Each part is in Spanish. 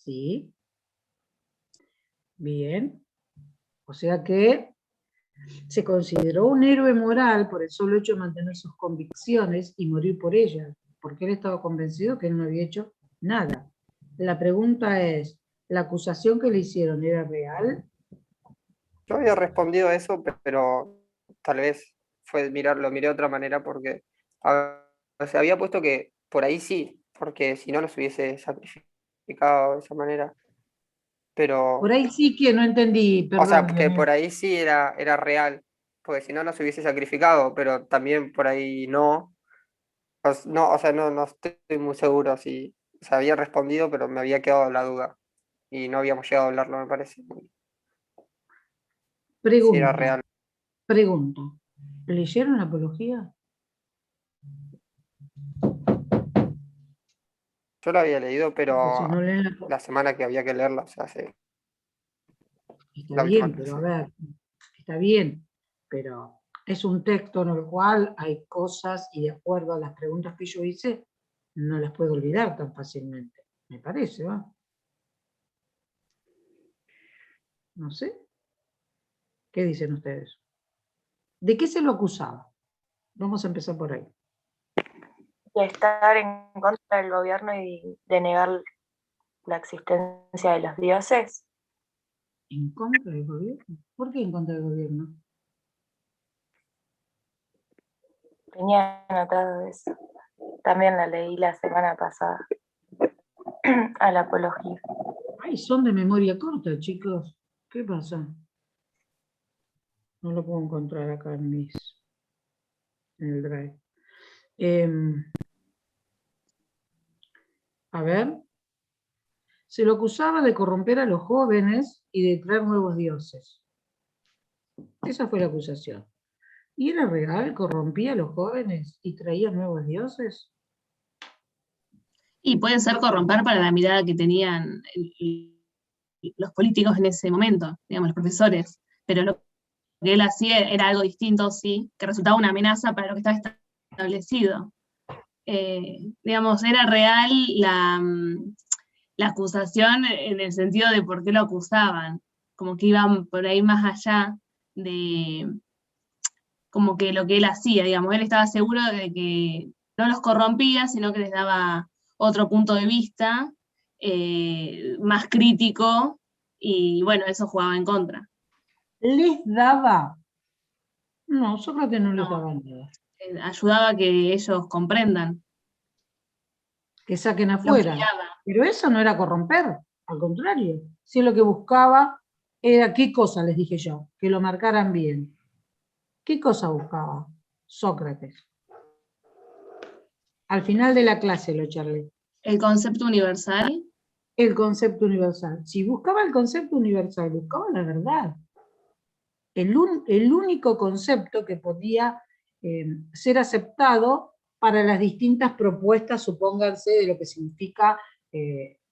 ¿sí? Bien. O sea que se consideró un héroe moral por el solo hecho de mantener sus convicciones y morir por ellas, porque él estaba convencido que él no había hecho nada. La pregunta es, ¿la acusación que le hicieron era real? Yo había respondido a eso, pero tal vez lo miré de otra manera porque o sea, había puesto que por ahí sí, porque si no los hubiese sacrificado de esa manera. Por Pero, ahí sí que no entendí, o sea, perdón, que Leonel. por ahí sí era real, porque si no los hubiese sacrificado, pero también por ahí no. No, o sea, no estoy muy seguro si, o sea, había respondido, pero me había quedado la duda. Y no habíamos llegado a hablarlo, me parece. Si era Pregunta, real. pregunta. ¿Leyeron la apología? Yo la había leído, Porque si pero no leen la semana que había que leerla, o sea, está la última bien, pero a clase. ver, está bien, pero es un texto en el cual hay cosas y de acuerdo a las preguntas que yo hice, no las puedo olvidar tan fácilmente. Me parece, ¿va? No sé. ¿Qué dicen ustedes? ¿De qué se lo acusaba? Vamos a empezar por ahí. De estar en contra del gobierno y de negar la existencia de los dioses. ¿En contra del gobierno? ¿Por qué en contra del gobierno? Tenía anotado eso. También la leí la semana pasada a la apología. Ay, son de memoria corta, chicos. ¿Qué pasa? No lo puedo encontrar acá en el drive. A ver. Se lo acusaba de corromper a los jóvenes y de traer nuevos dioses. Esa fue la acusación. ¿Y era real? ¿Corrompía a los jóvenes y traía nuevos dioses? Y puede ser corromper para la mirada que tenían los políticos en ese momento, digamos, los profesores. Pero lo que él hacía era algo distinto, sí, que resultaba una amenaza para lo que estaba establecido. Digamos, era real la acusación en el sentido de por qué lo acusaban, como que iban por ahí más allá de como que lo que él hacía, digamos, él estaba seguro de que no los corrompía, sino que les daba otro punto de vista más crítico, y bueno, eso jugaba en contra. ¿Les daba? No, Sócrates no les No, daba nada. ayudaba a que ellos comprendan, Que saquen los afuera. guiaba. Pero eso no era corromper, al contrario. Si lo que buscaba era, ¿qué cosa les dije yo? Que lo marcaran bien. ¿Qué cosa buscaba Sócrates? Al final de la clase lo charlé. El concepto universal. El concepto universal. Si buscaba el concepto universal, buscaba la verdad. El único concepto que podía ser aceptado para las distintas propuestas, supónganse, de lo que significa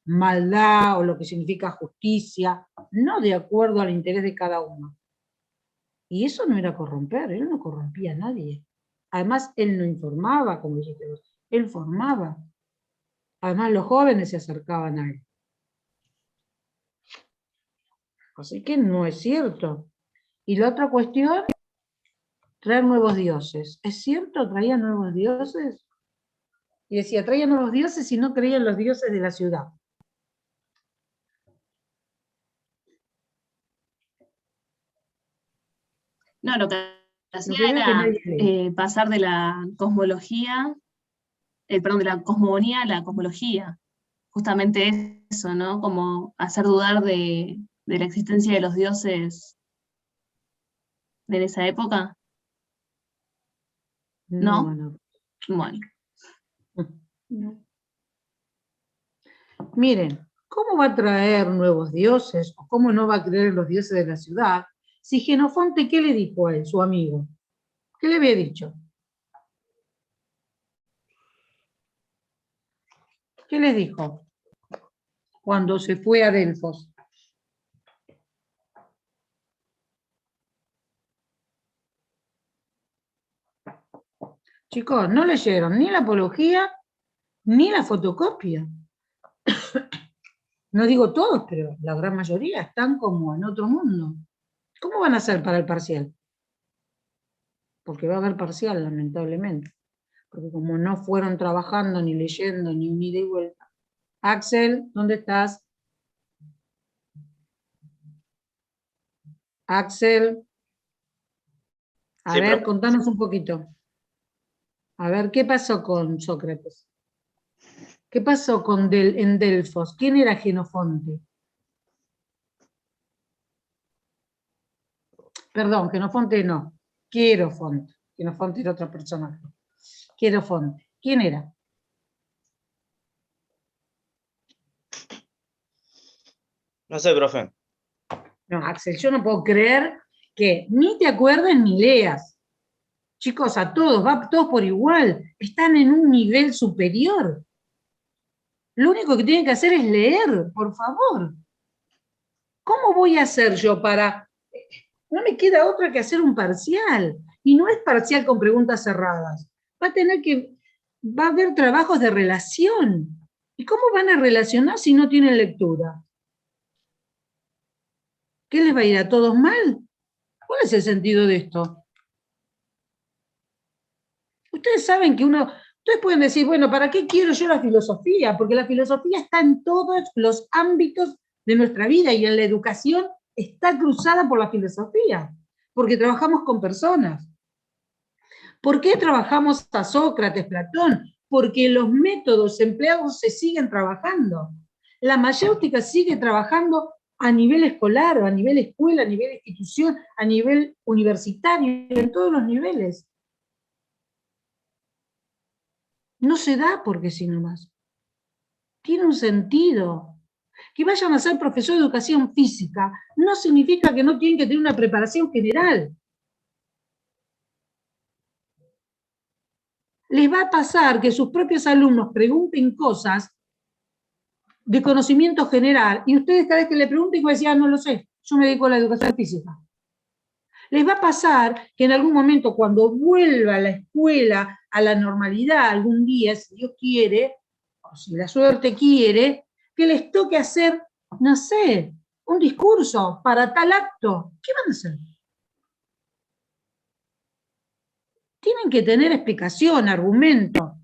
maldad o lo que significa justicia, no de acuerdo al interés de cada uno. Y eso no era corromper, él no corrompía a nadie. Además, él no informaba, como dijiste vos, él formaba. Además, los jóvenes se acercaban a él. Así que no es cierto. Y la otra cuestión, traer nuevos dioses. ¿Es cierto? ¿Traía nuevos dioses? Y decía, traía nuevos dioses y no creía en los dioses de la ciudad. No, lo que Lo hacía que veo que era nadie lee. pasar de la cosmología, perdón, de la cosmogonía a la cosmología. Justamente eso, ¿no? Como hacer dudar de la existencia de los dioses de esa época, No, ¿no? no. Bueno, No. Miren, ¿cómo va a traer nuevos dioses? ¿O cómo no va a creer en los dioses de la ciudad? Si Jenofonte, ¿qué le dijo a él, su amigo? ¿Qué le había dicho? ¿Qué les dijo cuando se fue a Delfos? Chicos, no leyeron ni la apología ni la fotocopia. No digo todos, pero la gran mayoría están como en otro mundo. ¿Cómo van a hacer para el parcial? Porque va a haber parcial, lamentablemente. Porque como no fueron trabajando, ni leyendo, ni un ida y vuelta. Axel, ¿dónde estás? Axel. A Sí, ver, profe. contanos un poquito. A ver, ¿qué pasó con Sócrates? ¿Qué pasó en Delfos? ¿Quién era Jenofonte? Perdón, Jenofonte no. Quierofonte. Jenofonte era otra persona. Quierofonte. ¿Quién era? No sé, profe. No, Axel, yo no puedo creer que ni te acuerdes ni leas. Chicos, a todos, va todos por igual. Están en un nivel superior. Lo único que tienen que hacer es leer, por favor. ¿Cómo voy a hacer yo para...? No me queda otra que hacer un parcial. Y no es parcial con preguntas cerradas. Va a haber trabajos de relación. ¿Y cómo van a relacionar si no tienen lectura? ¿Qué les va a ir a todos mal? ¿Cuál es el sentido de esto? Ustedes saben que ustedes pueden decir, bueno, ¿para qué quiero yo la filosofía? Porque la filosofía está en todos los ámbitos de nuestra vida y en la educación está cruzada por la filosofía, porque trabajamos con personas. ¿Por qué trabajamos a Sócrates, Platón? Porque los métodos empleados se siguen trabajando. La mayéutica sigue trabajando a nivel escolar, o a nivel escuela, a nivel institución, a nivel universitario, en todos los niveles. No se da porque sí nomás. Tiene un sentido. Que vayan a ser profesor de educación física no significa que no tienen que tener una preparación general. Les va a pasar que sus propios alumnos pregunten cosas de conocimiento general y ustedes cada vez que le pregunten van a decir, no lo sé, yo me dedico a la educación física. Les va a pasar que en algún momento cuando vuelva a la escuela a la normalidad algún día, si Dios quiere, o si la suerte quiere, que les toque hacer, no sé, un discurso para tal acto. ¿Qué van a hacer? Tienen que tener explicación, argumento,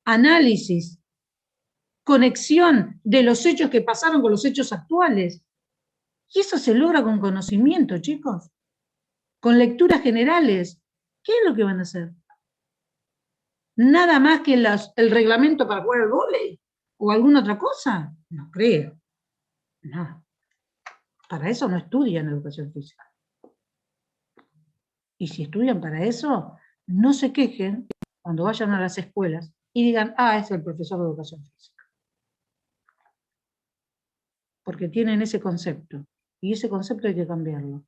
análisis, conexión de los hechos que pasaron con los hechos actuales. Y eso se logra con conocimiento, chicos. Con lecturas generales. ¿Qué es lo que van a hacer? ¿Nada más que el reglamento para jugar al vóley? ¿O alguna otra cosa? No creo. No. Para eso no estudian educación física. Y si estudian para eso, no se quejen cuando vayan a las escuelas y digan, es el profesor de educación física. Porque tienen ese concepto. Y ese concepto hay que cambiarlo.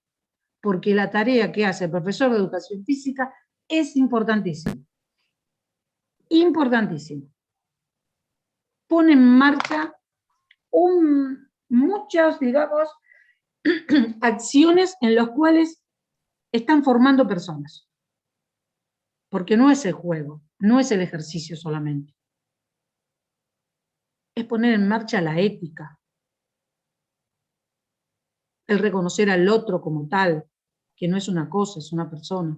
Porque la tarea que hace el profesor de educación física es importantísima. Importantísimo. Pone en marcha muchas, digamos, acciones en las cuales están formando personas. Porque no es el juego, no es el ejercicio solamente. Es poner en marcha la ética. El reconocer al otro como tal, que no es una cosa, es una persona.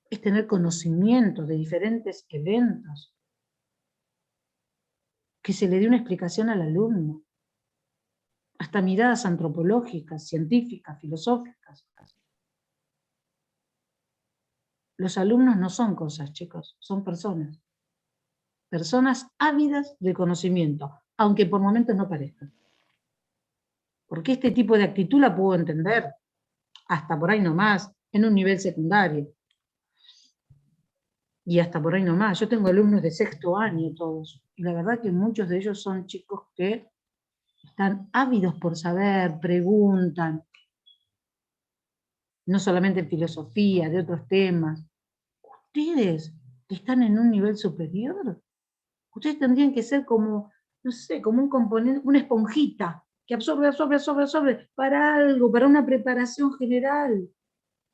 Es tener conocimiento de diferentes eventos. Que se le dé una explicación al alumno. Hasta miradas antropológicas, científicas, filosóficas. Los alumnos no son cosas, chicos, son personas. Personas ávidas de conocimiento, aunque por momentos no parezcan. Porque este tipo de actitud la puedo entender, hasta por ahí nomás, en un nivel secundario. Y hasta por ahí nomás. Yo tengo alumnos de 6º año todos, y la verdad que muchos de ellos son chicos que están ávidos por saber, preguntan, no solamente en filosofía, de otros temas. Ustedes están en un nivel superior. Ustedes tendrían que ser como, no sé, como un componente, una esponjita, que absorbe para algo, para una preparación general,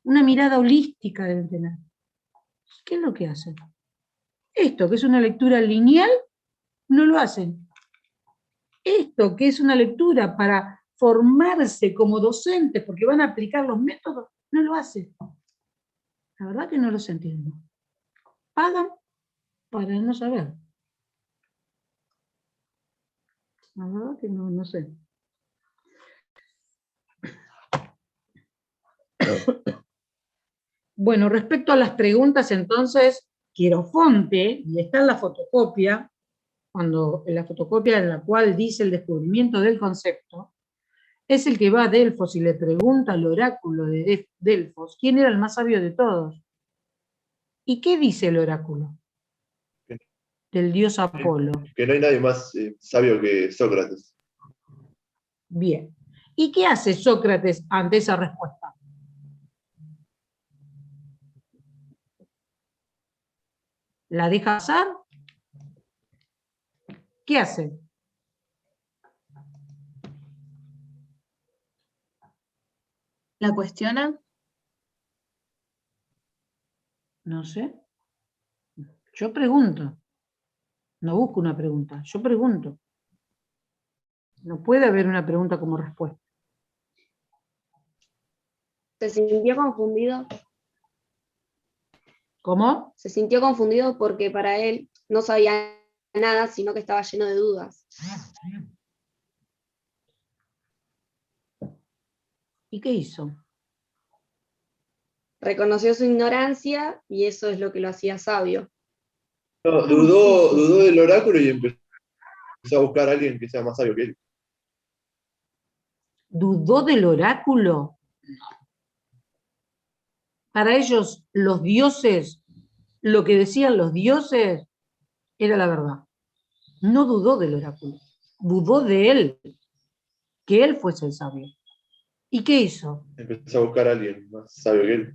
una mirada holística deben tener. ¿Qué es lo que hacen? Esto, que es una lectura lineal, no lo hacen. esto que es una lectura para formarse como docentes, porque van a aplicar los métodos, no lo hace. La verdad que no los entiendo. Pagan para no saber. La verdad que no sé. Bueno, respecto a las preguntas, entonces, Quierofonte, y está en la fotocopia, en la fotocopia en la cual dice el descubrimiento del concepto, es el que va a Delfos y le pregunta al oráculo de Delfos quién era el más sabio de todos. ¿Y qué dice el oráculo? Del dios Apolo. Que no hay nadie más sabio que Sócrates. Bien. ¿Y qué hace Sócrates ante esa respuesta? ¿La deja pasar? ¿Qué hace? ¿La cuestiona? No sé. Yo pregunto. No busco una pregunta, yo pregunto. No puede haber una pregunta como respuesta. Se sintió confundido. ¿Cómo? Se sintió confundido porque para él no sabía nada, sino que estaba lleno de dudas. ¿Y qué hizo? Reconoció su ignorancia y eso es lo que lo hacía sabio. No, dudó del oráculo y empezó a buscar a alguien que sea más sabio que él. ¿Dudó del oráculo? Para ellos, los dioses, lo que decían los dioses, era la verdad. No dudó del oráculo, dudó de él, que él fuese el sabio. ¿Y qué hizo? Empezó a buscar a alguien más sabio que él.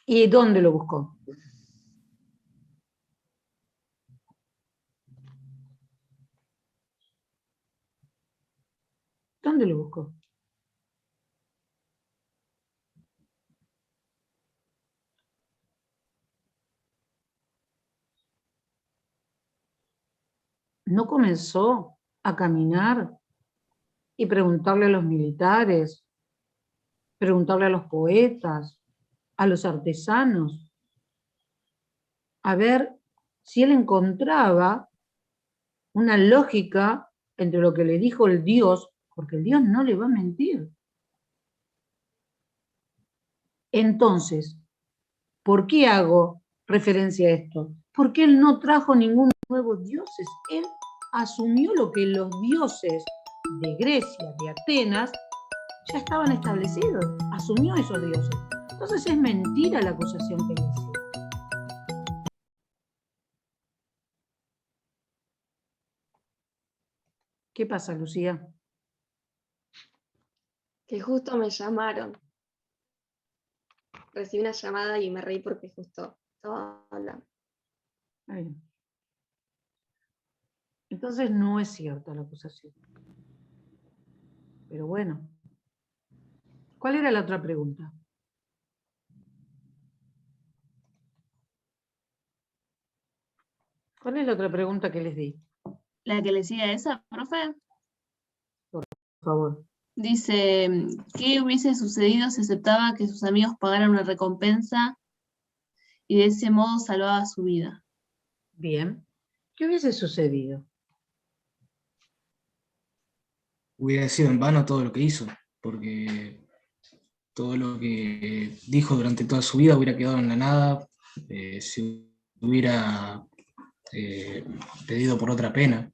¿Y dónde lo buscó? ¿Dónde lo buscó? ¿No comenzó a caminar y preguntarle a los militares, preguntarle a los poetas, a los artesanos, a ver si él encontraba una lógica entre lo que le dijo el Dios, porque el Dios no le va a mentir? Entonces, ¿por qué hago referencia a esto? Porque él no trajo ningún nuevo dioses. Él asumió lo que los dioses de Grecia, de Atenas, ya estaban establecidos. Asumió esos dioses. Entonces es mentira la acusación que le hizo. ¿Qué pasa, Lucía? Que justo me llamaron. Recibí una llamada y me reí porque justo estaba hablando. Ahí. Entonces no es cierta la acusación. Pero bueno. ¿Cuál era la otra pregunta? ¿Cuál es la otra pregunta que les di? ¿La que le sigue a esa, profe? Por favor. Dice, ¿qué hubiese sucedido si aceptaba que sus amigos pagaran una recompensa y de ese modo salvaba su vida? Bien. ¿Qué hubiese sucedido? Hubiera sido en vano todo lo que hizo, porque todo lo que dijo durante toda su vida hubiera quedado en la nada, si hubiera pedido por otra pena.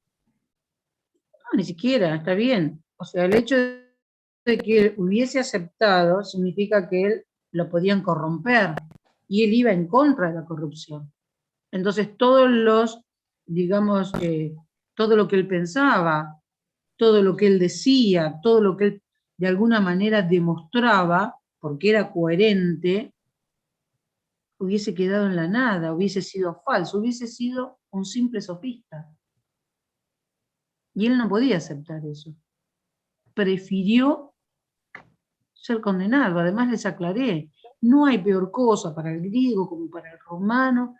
No, ni siquiera, está bien. O sea, el hecho de que hubiese aceptado significa que él lo podían corromper y él iba en contra de la corrupción. Entonces todos los, digamos, todo lo que él pensaba, todo lo que él decía, todo lo que él de alguna manera demostraba, porque era coherente, hubiese quedado en la nada, hubiese sido falso, hubiese sido un simple sofista. Y él no podía aceptar eso. Prefirió ser condenado. Además les aclaré, no hay peor cosa para el griego como para el romano,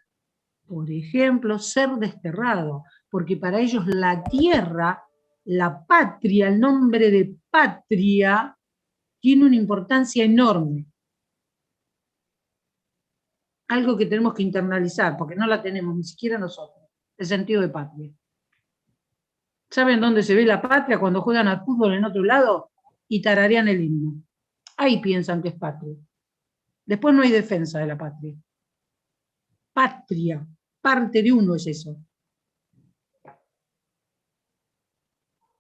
por ejemplo, ser desterrado. porque para ellos la tierra, la patria, el nombre de patria, tiene una importancia enorme. Algo que tenemos que internalizar, porque no la tenemos ni siquiera nosotros, el sentido de patria. ¿Saben dónde se ve la patria? Cuando juegan al fútbol en otro lado y tararean el himno. Ahí piensan que es patria. Después no hay defensa de la patria. Patria, parte de uno es eso.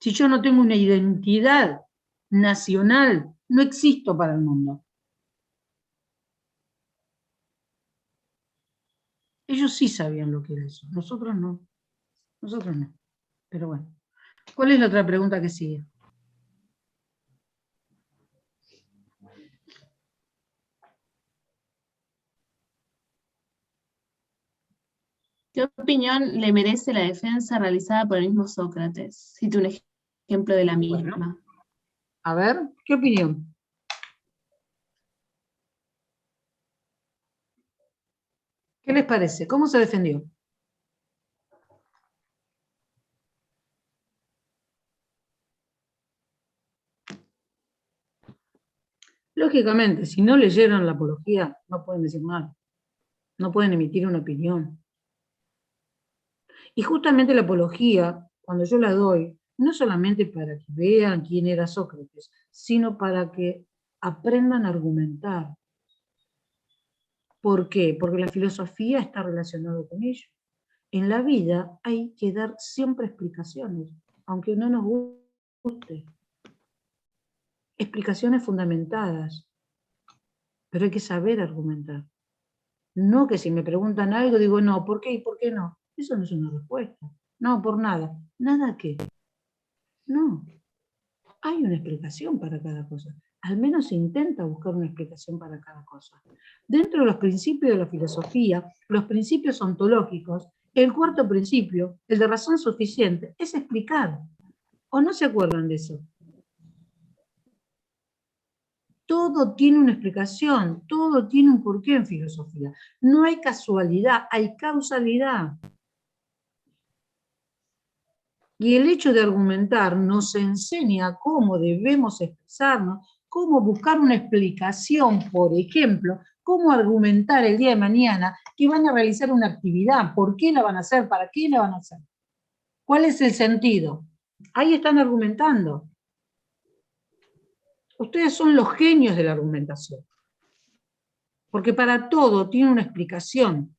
Si yo no tengo una identidad nacional, no existo para el mundo. Ellos sí sabían lo que era eso, nosotros no. Nosotros no. Pero bueno. ¿Cuál es la otra pregunta que sigue? ¿Qué opinión le merece la defensa realizada por el mismo Sócrates? Cite un ejemplo de la misma. Bueno, a ver, ¿qué opinión? ¿Qué les parece? ¿Cómo se defendió? Lógicamente, si no leyeron la apología, no pueden decir nada. No pueden emitir una opinión. Y justamente la apología, cuando yo la doy, no solamente para que vean quién era Sócrates, sino para que aprendan a argumentar. ¿Por qué? Porque la filosofía está relacionada con ello. En la vida hay que dar siempre explicaciones, aunque no nos guste. Explicaciones fundamentadas, pero hay que saber argumentar. No que si me preguntan algo digo, no, ¿por qué y por qué no? Eso no es una respuesta. No, por nada. ¿Nada qué? No. Hay una explicación para cada cosa. Al menos se intenta buscar una explicación para cada cosa. Dentro de los principios de la filosofía, los principios ontológicos, el cuarto principio, el de razón suficiente, es explicar. ¿O no se acuerdan de eso? Todo tiene una explicación, todo tiene un porqué en filosofía. No hay casualidad, hay causalidad. Y el hecho de argumentar nos enseña cómo debemos expresarnos, cómo buscar una explicación, por ejemplo, cómo argumentar el día de mañana que van a realizar una actividad, por qué la van a hacer, para qué la van a hacer, cuál es el sentido. Ahí están argumentando. Ustedes son los genios de la argumentación, porque para todo tiene una explicación.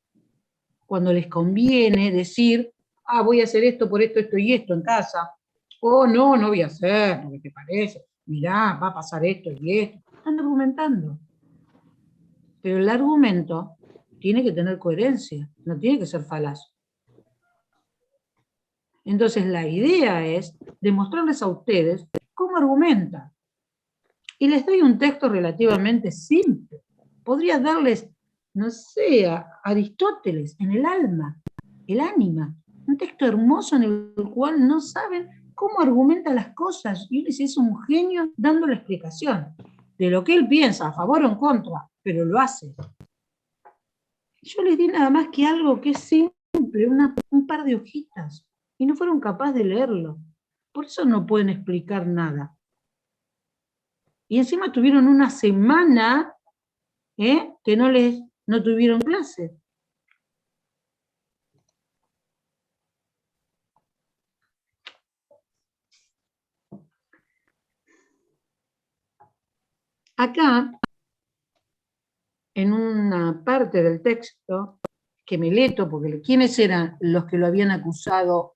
Cuando les conviene decir, voy a hacer esto por esto, esto y esto en casa, o no, no voy a hacer, porque te parece, mirá, va a pasar esto y esto. Están argumentando. Pero el argumento tiene que tener coherencia, no tiene que ser falaz. Entonces la idea es demostrarles a ustedes cómo argumentan. Y les doy un texto relativamente simple. Podría darles, no sé, a Aristóteles, en el alma, el ánima. Un texto hermoso en el cual no saben cómo argumenta las cosas. Y él es un genio dando la explicación de lo que él piensa, a favor o en contra, pero lo hace. Yo les di nada más que algo que es simple, un par de hojitas, y no fueron capaces de leerlo. Por eso no pueden explicar nada. Y encima tuvieron una semana que no tuvieron clase. Acá, en una parte del texto, que me leto, porque ¿quiénes eran los que lo habían acusado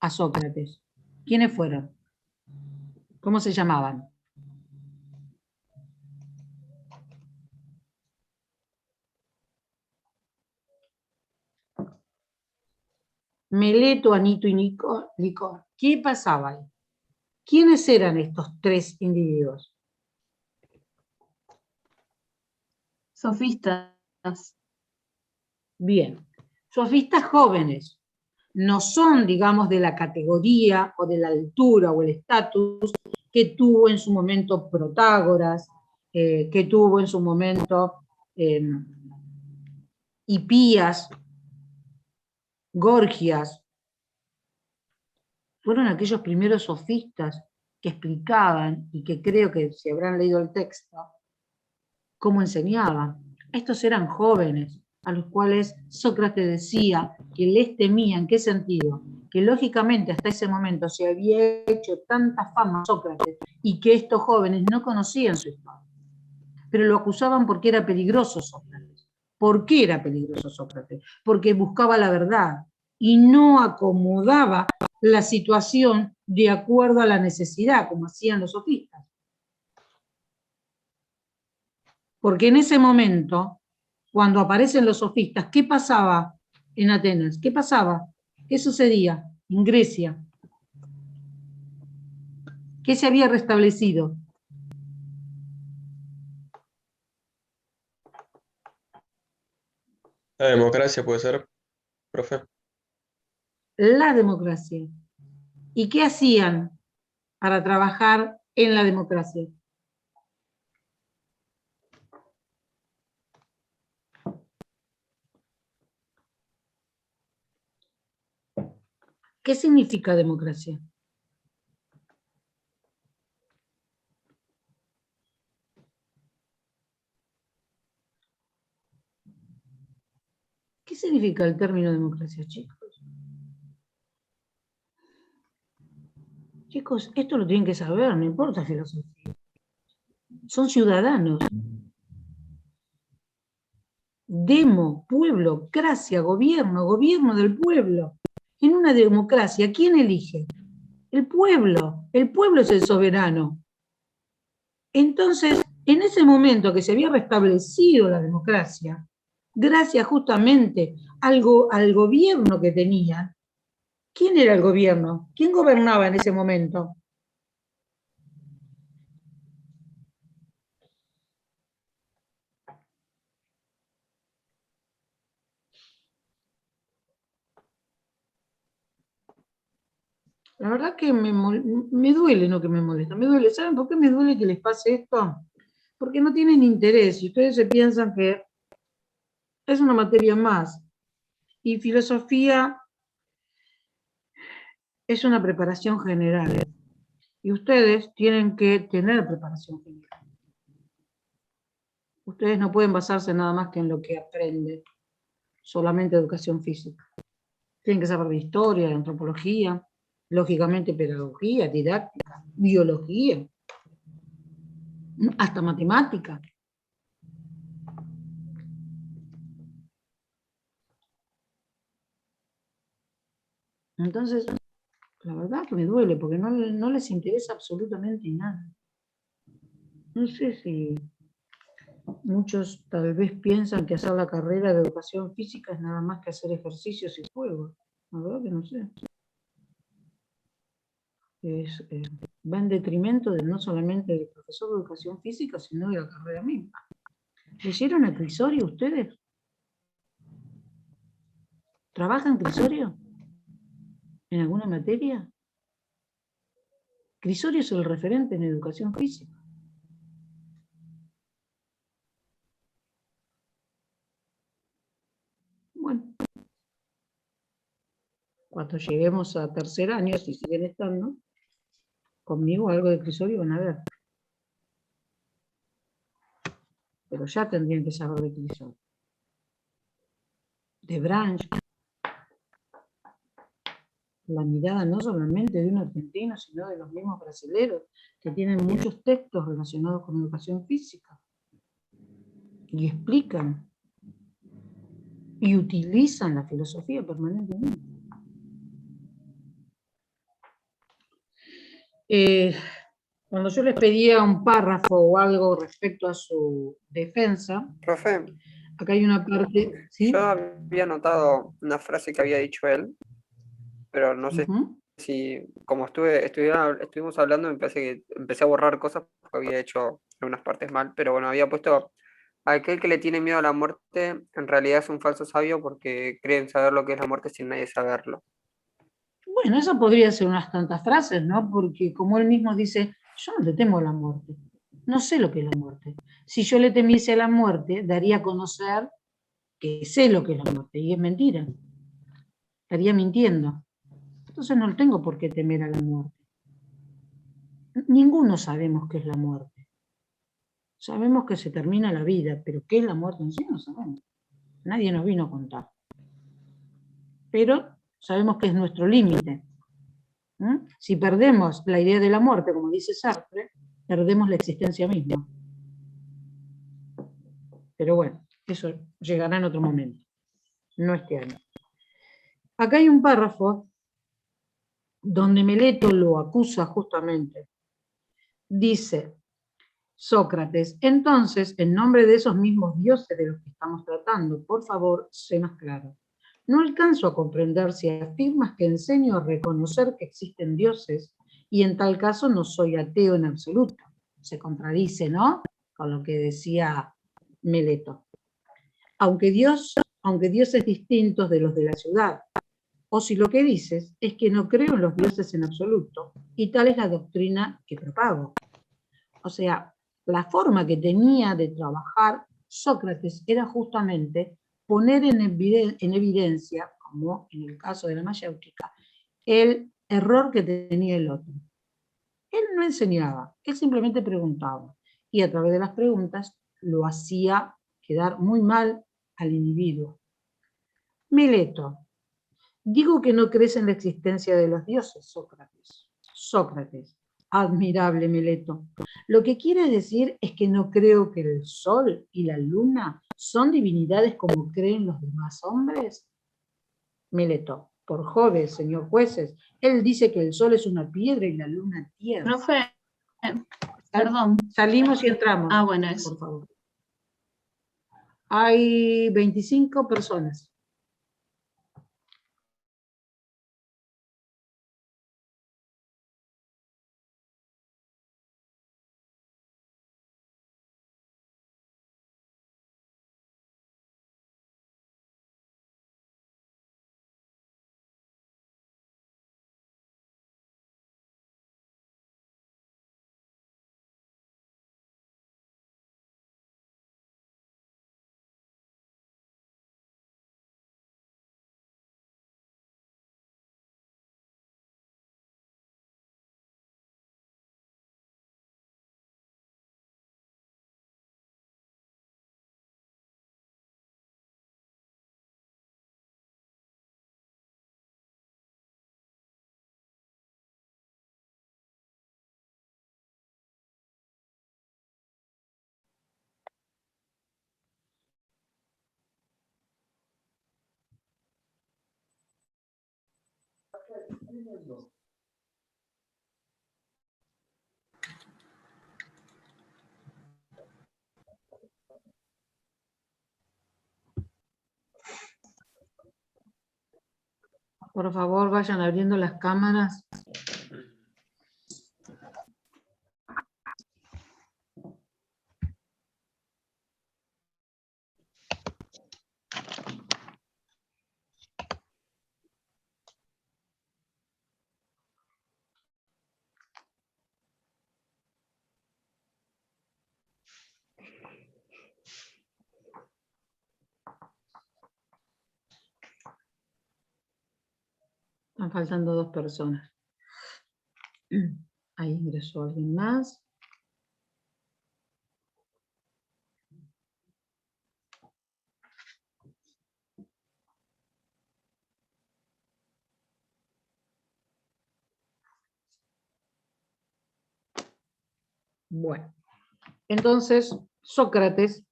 a Sócrates? ¿Quiénes fueron? ¿Cómo se llamaban? Meleto, Anito y Licor. ¿Qué pasaba ahí? ¿Quiénes eran estos tres individuos? Sofistas. Bien. Sofistas jóvenes. No son, digamos, de la categoría o de la altura o el estatus que tuvo en su momento Protágoras, que tuvo en su momento Hipías, Gorgias, fueron aquellos primeros sofistas que explicaban, y que creo que si habrán leído el texto, cómo enseñaban. Estos eran jóvenes, a los cuales Sócrates decía que les temía. ¿En qué sentido? Que lógicamente hasta ese momento se había hecho tanta fama Sócrates y que estos jóvenes no conocían su historia. Pero lo acusaban porque era peligroso Sócrates. ¿Por qué era peligroso Sócrates? Porque buscaba la verdad y no acomodaba la situación de acuerdo a la necesidad, como hacían los sofistas. Porque en ese momento, cuando aparecen los sofistas, ¿qué pasaba en Atenas? ¿Qué pasaba? ¿Qué sucedía en Grecia? ¿Qué se había restablecido? La democracia puede ser, profe. La democracia. ¿Y qué hacían para trabajar en la democracia? ¿Qué significa democracia? ¿Qué significa el término democracia, chicos? Chicos, esto lo tienen que saber, no importa filosofía. Son ciudadanos. Demo, pueblo, cracia, gobierno, gobierno del pueblo. En una democracia, ¿quién elige? El pueblo. El pueblo es el soberano. Entonces, en ese momento que se había restablecido la democracia, gracias justamente al gobierno que tenían, ¿quién era el gobierno? ¿Quién gobernaba en ese momento? La verdad que me duele, no que me molesta, me duele. ¿Saben por qué me duele que les pase esto? Porque no tienen interés y ustedes se piensan que es una materia más. Y filosofía es una preparación general. Y ustedes tienen que tener preparación general. Ustedes no pueden basarse nada más que en lo que aprenden, solamente educación física. Tienen que saber de historia, de antropología, lógicamente pedagogía, didáctica, biología, hasta matemática. Entonces, la verdad que me duele, porque no les interesa absolutamente nada. No sé si muchos tal vez piensan que hacer la carrera de educación física es nada más que hacer ejercicios y juegos. La verdad que no sé. Va en detrimento no solamente del profesor de educación física, sino de la carrera misma. ¿Leyeron a Crisorio ustedes? ¿Trabajan Crisorio? ¿En alguna materia? Crisorio es el referente en educación física. Bueno, cuando lleguemos a tercer año, si siguen estando, conmigo algo de Crisorio van a ver. Pero ya tendrían que saber de Crisorio. De Branch. La mirada no solamente de un argentino, sino de los mismos brasileños, que tienen muchos textos relacionados con educación física. Y explican. Y utilizan la filosofía permanentemente. Cuando yo les pedía un párrafo o algo respecto a su defensa, Profe, acá hay una parte, ¿sí? yo había notado una frase que había dicho él, pero no sé si, como estuvimos hablando, me parece que empecé a borrar cosas porque había hecho algunas partes mal, pero bueno, había puesto: aquel que le tiene miedo a la muerte en realidad es un falso sabio porque creen saber lo que es la muerte sin nadie saberlo. Bueno, eso podría ser unas tantas frases, ¿no? Porque como él mismo dice, yo no le temo a la muerte, no sé lo que es la muerte. Si yo le temiese a la muerte, daría a conocer que sé lo que es la muerte, y es mentira. Estaría mintiendo. Entonces no tengo por qué temer a la muerte. Ninguno sabemos qué es la muerte. Sabemos que se termina la vida, pero qué es la muerte en sí no sabemos. Nadie nos vino a contar. Pero sabemos que es nuestro límite. Si perdemos la idea de la muerte, como dice Sartre, perdemos la existencia misma. Pero bueno, eso llegará en otro momento, no este año. Acá hay un párrafo donde Meleto lo acusa justamente. Dice Sócrates, entonces, en nombre de esos mismos dioses de los que estamos tratando, por favor, sé más claro. No alcanzo a comprender si afirmas que enseño a reconocer que existen dioses y en tal caso no soy ateo en absoluto. Se contradice, ¿no?, con lo que decía Meleto. Aunque dioses distintos de los de la ciudad, o si lo que dices es que no creo en los dioses en absoluto, y tal es la doctrina que propago. O sea, la forma que tenía de trabajar Sócrates era justamente poner en evidencia, como en el caso de la mayéutica, el error que tenía el otro. Él no enseñaba, él simplemente preguntaba, y a través de las preguntas lo hacía quedar muy mal al individuo. Mileto, digo que no crees en la existencia de los dioses, Sócrates. Sócrates, admirable Mileto. Lo que quiere decir es que no creo que el sol y la luna son divinidades como creen los demás hombres. Mileto, por Jove, señor jueces, él dice que el sol es una piedra y la luna tierra. Profe, perdón. Salimos y entramos. Ah, bueno, eso. Por favor. Hay 25 personas. Por favor, vayan abriendo las cámaras. Están faltando 2 personas. Ahí ingresó alguien más. Bueno, entonces Sócrates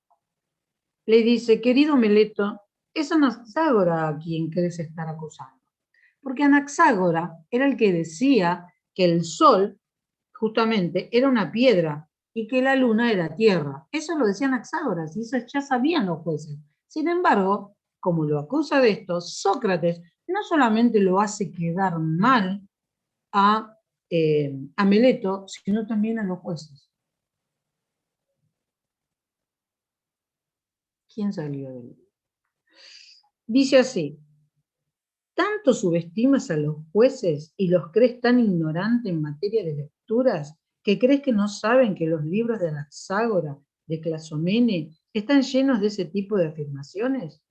le dice, querido Meleto, es Anaxágora a quien crees estar acusando. Porque Anaxágora era el que decía que el sol justamente era una piedra y que la luna era tierra. Eso lo decía Anaxágoras y eso ya sabían los jueces. Sin embargo, como lo acusa de esto, Sócrates no solamente lo hace quedar mal a Meleto, sino también a los jueces. ¿Quién salió de él? Dice así, ¿tanto subestimas a los jueces y los crees tan ignorantes en materia de lecturas que crees que no saben que los libros de Anaxágora, de Clasomene, están llenos de ese tipo de afirmaciones?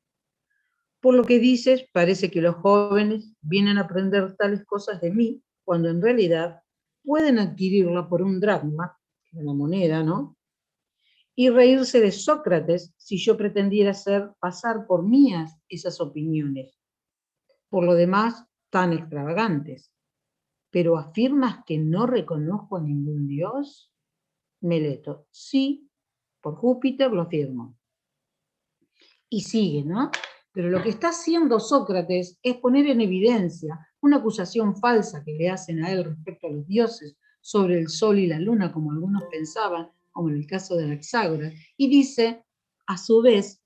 Por lo que dices, parece que los jóvenes vienen a aprender tales cosas de mí, cuando en realidad pueden adquirirla por un dracma, una moneda, ¿no? Y reírse de Sócrates si yo pretendiera pasar por mías esas opiniones. Por lo demás, tan extravagantes. ¿Pero afirmas que no reconozco a ningún dios? Meleto, sí, por Júpiter lo afirmo. Y sigue, ¿no? Pero lo que está haciendo Sócrates es poner en evidencia una acusación falsa que le hacen a él respecto a los dioses sobre el sol y la luna, como algunos pensaban, como en el caso de Anaxágoras, y dice, a su vez,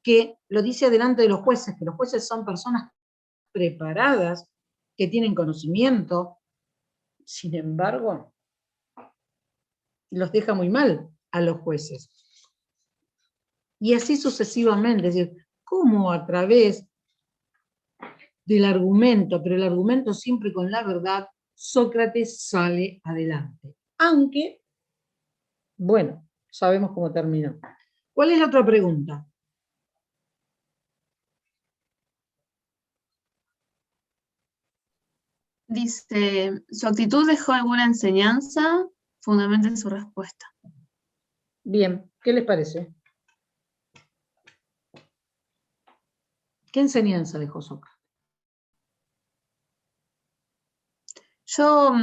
que lo dice delante de los jueces, que los jueces son personas preparadas, que tienen conocimiento. Sin embargo, los deja muy mal a los jueces. Y así sucesivamente, es decir, cómo a través del argumento, pero el argumento siempre con la verdad, Sócrates sale adelante. Aunque, bueno, sabemos cómo terminó. ¿Cuál es la otra pregunta? Dice, ¿su actitud dejó alguna enseñanza? Fundamenten su respuesta. Bien, ¿qué les parece? ¿Qué enseñanza dejó Sócrates? Yo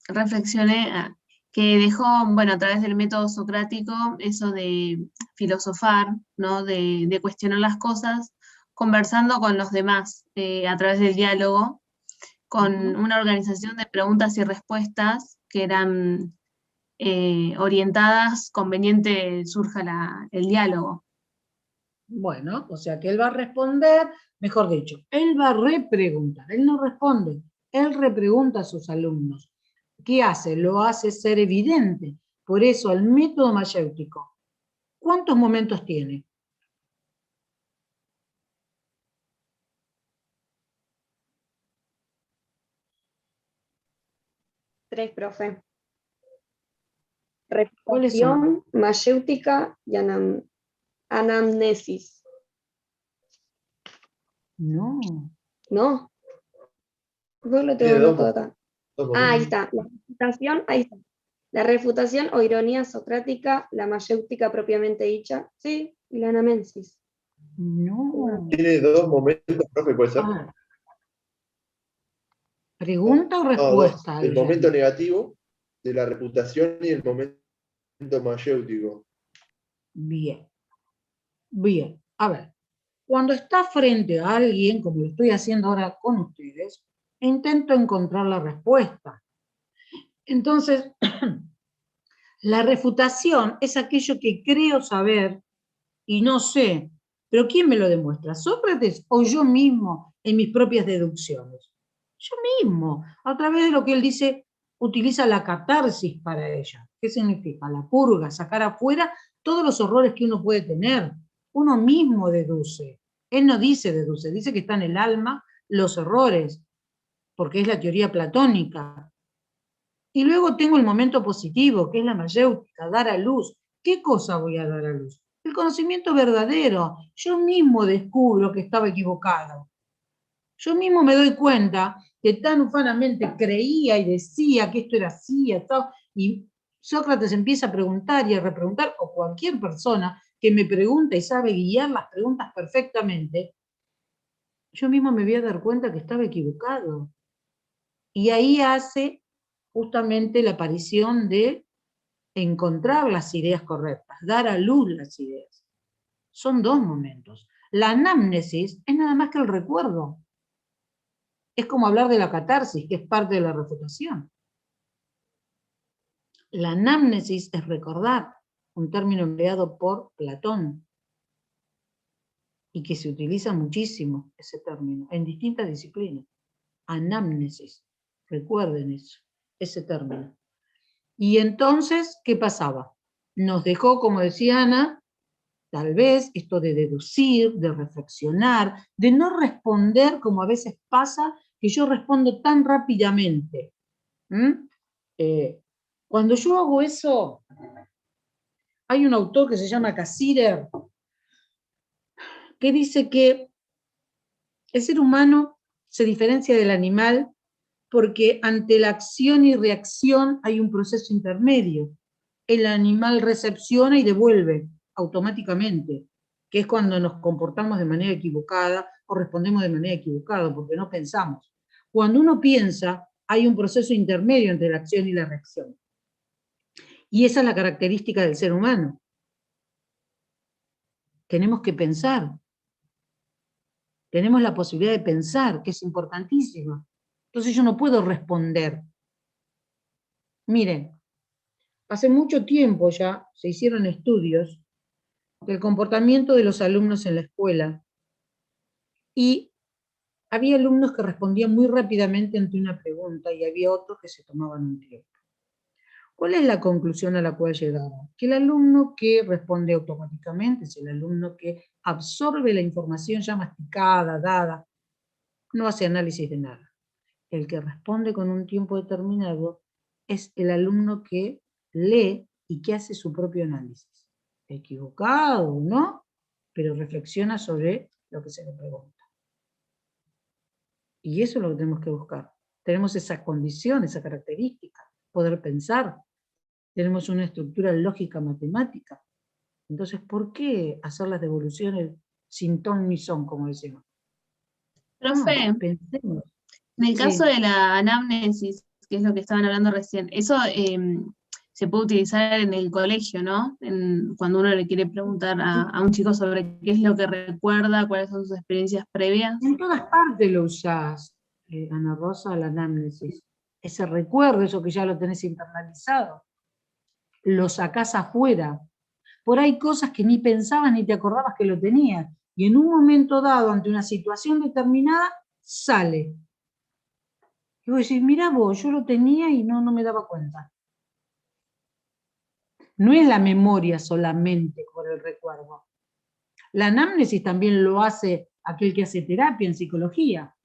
reflexioné que dejó, bueno, a través del método socrático, eso de filosofar, ¿no? De cuestionar las cosas, conversando con los demás a través del diálogo, con una organización de preguntas y respuestas que eran orientadas, conveniente surja el diálogo. Bueno, o sea que él va a responder, mejor dicho, él va a repreguntar, él no responde, él repregunta a sus alumnos. ¿Qué hace? Lo hace ser evidente. Por eso el método mayéutico, ¿cuántos momentos tiene? Tres, profe. ¿Cuáles son? Refutación, mayéutica y anamnesis. No. ¿No? Yo lo tengo Tiene anotado acá. dos Ah, ahí momentos. está. La refutación, ahí está. La refutación o ironía socrática, la mayéutica propiamente dicha, sí, y la anamensis. No. Tiene dos momentos, profe, ¿puede ser? Ah, ¿pregunta o No, respuesta? dos. El Adrián? momento negativo de la reputación y el momento mayéutico. Bien. Bien. A ver, cuando está frente a alguien, como lo estoy haciendo ahora con ustedes, intento encontrar la respuesta. Entonces, la refutación es aquello que creo saber y no sé, pero ¿quién me lo demuestra? ¿Sócrates o yo mismo en mis propias deducciones? Yo mismo, a través de lo que él dice, utiliza la catarsis para ella. ¿Qué significa? La purga, sacar afuera todos los horrores que uno puede tener. Uno mismo deduce. Él no dice deduce, dice que está en el alma los errores, porque es la teoría platónica. Y luego tengo el momento positivo, que es la mayéutica, dar a luz. ¿Qué cosa voy a dar a luz? El conocimiento verdadero. Yo mismo descubro que estaba equivocado. Yo mismo me doy cuenta que tan ufanamente creía y decía que esto era así, y Sócrates empieza a preguntar y a repreguntar, o cualquier persona que me pregunta y sabe guiar las preguntas perfectamente, yo mismo me voy a dar cuenta que estaba equivocado. Y ahí hace justamente la aparición de encontrar las ideas correctas, dar a luz las ideas. Son dos momentos. La anamnesis es nada más que el recuerdo. Es como hablar de la catarsis, que es parte de la refutación. La anamnesis es recordar, un término empleado por Platón, y que se utiliza muchísimo ese término, en distintas disciplinas. Anamnesis, recuerden eso, ese término. Y entonces, ¿qué pasaba? Nos dejó, como decía Ana, tal vez esto de deducir, de reflexionar, de no responder como a veces pasa, que yo respondo tan rápidamente. Cuando yo hago eso, hay un autor que se llama Cassirer, que dice que El ser humano se diferencia del animal porque ante la acción y reacción hay un proceso intermedio. El animal recepciona y devuelve automáticamente, que es cuando nos comportamos de manera equivocada o respondemos de manera equivocada, porque no pensamos. Cuando uno piensa, hay un proceso intermedio entre la acción y la reacción. Y esa es la característica del ser humano. Tenemos que pensar. Tenemos la posibilidad de pensar, que es importantísima. Entonces yo no puedo responder. Miren, hace mucho tiempo ya se hicieron estudios del comportamiento de los alumnos en la escuela y había alumnos que respondían muy rápidamente ante una pregunta y había otros que se tomaban un tiempo. ¿Cuál es la conclusión a la cual llegaron? Que el alumno que responde automáticamente es el alumno que absorbe la información ya masticada, dada, no hace análisis de nada. El que responde con un tiempo determinado es el alumno que lee y que hace su propio análisis. Equivocado, ¿no? Pero reflexiona sobre lo que se le pregunta. Y eso es lo que tenemos que buscar. Tenemos esa condición, esa característica, poder pensar. Tenemos una estructura lógica matemática. Entonces, ¿por qué hacer las devoluciones sin ton ni son, como decimos? Profe, No, pensemos. en el caso Sí. de la anamnesis, que es lo que estaban hablando recién, eso se puede utilizar en el colegio, ¿no? Cuando uno le quiere preguntar a un chico sobre qué es lo que recuerda, cuáles son sus experiencias previas. En todas partes lo usás, Ana Rosa, la anamnesis. Ese recuerdo, eso que ya lo tenés internalizado, lo sacás afuera. Por ahí cosas que ni pensabas ni te acordabas que lo tenías. Y en un momento dado, ante una situación determinada, sale. Y vos decís, mirá vos, yo lo tenía y no me daba cuenta. No es la memoria solamente por el recuerdo. La anamnesis también lo hace aquel que hace terapia en psicología,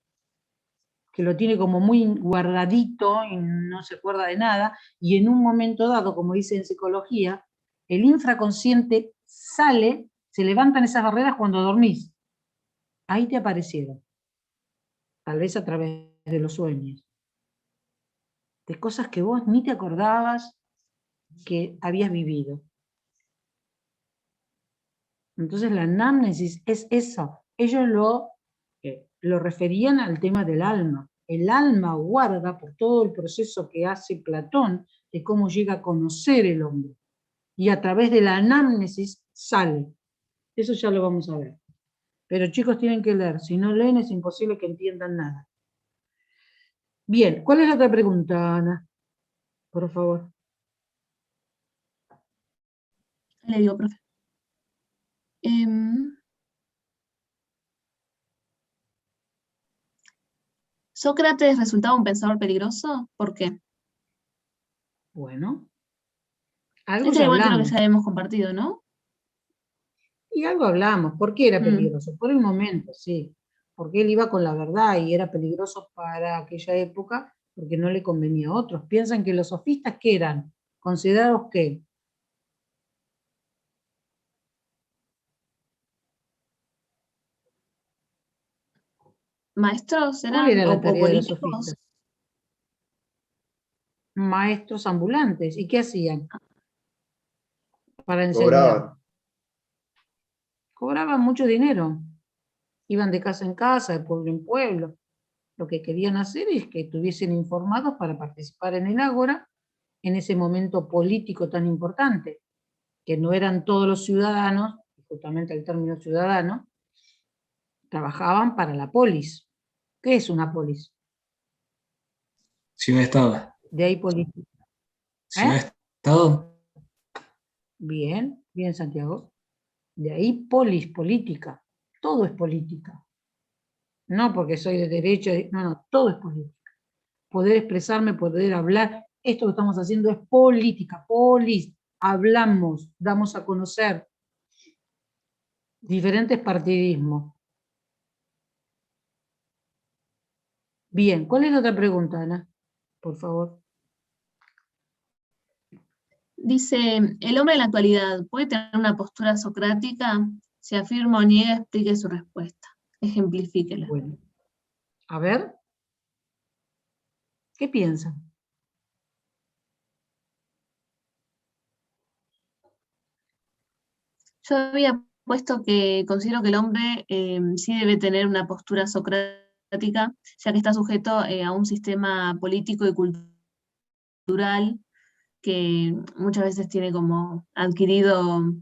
que lo tiene como muy guardadito y no se acuerda de nada, y en un momento dado, como dice en psicología, el infraconsciente sale, se levantan esas barreras cuando dormís. Ahí te aparecieron, tal vez a través de los sueños, de cosas que vos ni te acordabas que habías vivido. Entonces la anamnesis es eso. Ellos lo referían al tema del alma. El alma guarda por todo el proceso que hace Platón de cómo llega a conocer el hombre. Y a través de la anamnesis sale. Eso ya lo vamos a ver. Pero chicos tienen que leer. Si no leen es imposible que entiendan nada. Bien, ¿cuál es la otra pregunta, Ana? Por favor. Le digo, profe. ¿Sócrates resultaba un pensador peligroso? ¿Por qué? Bueno, algo Este ya igual creo que hablamos. ya habíamos compartido, ¿no? Y algo hablamos. ¿Por qué era peligroso? Por el momento, sí. Porque él iba con la verdad y era peligroso para aquella época porque no le convenía a otros. Piensan que los sofistas, ¿qué eran? ¿Considerados qué? ¿Maestros ¿Cuál eran era la o tarea de los políticos? sofistas? Maestros ambulantes. ¿Y qué hacían? Para enseñar. Cobraban. Cobraban mucho dinero. Iban de casa en casa, de pueblo en pueblo. Lo que querían hacer es que estuviesen informados para participar en el ágora, en ese momento político tan importante, que no eran todos los ciudadanos, justamente el término ciudadano, trabajaban para la polis. ¿Qué es una polis? Ciudad-estado. De ahí política. Ciudad-estado. Bien, bien Santiago. De ahí polis, política. Todo es política. No porque soy de derecha, no, todo es política. Poder expresarme, poder hablar, esto que estamos haciendo es política, polis. Hablamos, damos a conocer diferentes partidismos. Bien, ¿cuál es la otra pregunta, Ana? Por favor. Dice, ¿el hombre en la actualidad puede tener una postura socrática? Si afirma o niega, explique su respuesta. ejemplifíquela. Bueno, a ver, ¿qué piensan? Yo había puesto que considero que el hombre sí debe tener una postura socrática, ya que está sujeto a un sistema político y cultural que muchas veces tiene como adquirido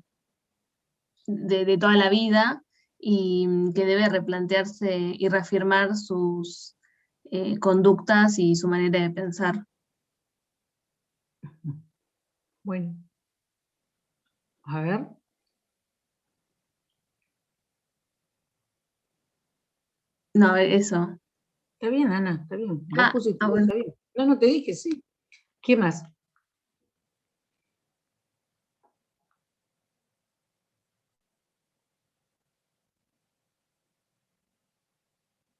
de toda la vida y que debe replantearse y reafirmar sus conductas y su manera de pensar. Bueno, a ver. No, eso. Está bien, Ana, está bien. Vos Ah, pusiste, bueno. está bien. No, no te dije, sí. ¿Qué más?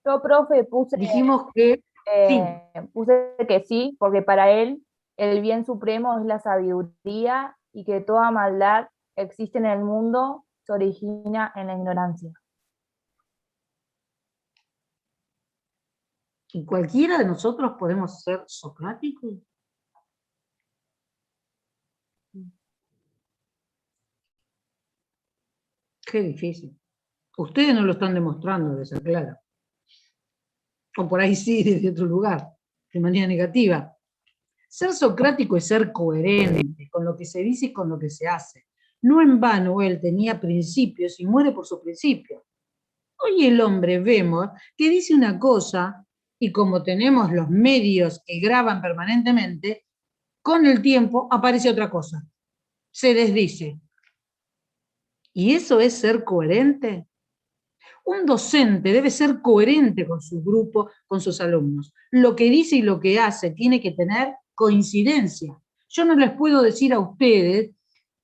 Yo, profe, Dijimos que sí. puse que sí, porque para él el bien supremo es la sabiduría y que toda maldad existe en el mundo se origina en la ignorancia. ¿Y cualquiera de nosotros podemos ser socráticos? Qué difícil. Ustedes no lo están demostrando, de ser claro. O por ahí sí, desde otro lugar, de manera negativa. Ser socrático es ser coherente con lo que se dice y con lo que se hace. No en vano él tenía principios y muere por sus principios. Hoy el hombre vemos que dice una cosa y como tenemos los medios que graban permanentemente, con el tiempo aparece otra cosa. Se desdice. ¿Y eso es ser coherente? Un docente debe ser coherente con su grupo, con sus alumnos. Lo que dice y lo que hace tiene que tener coincidencia. Yo no les puedo decir a ustedes,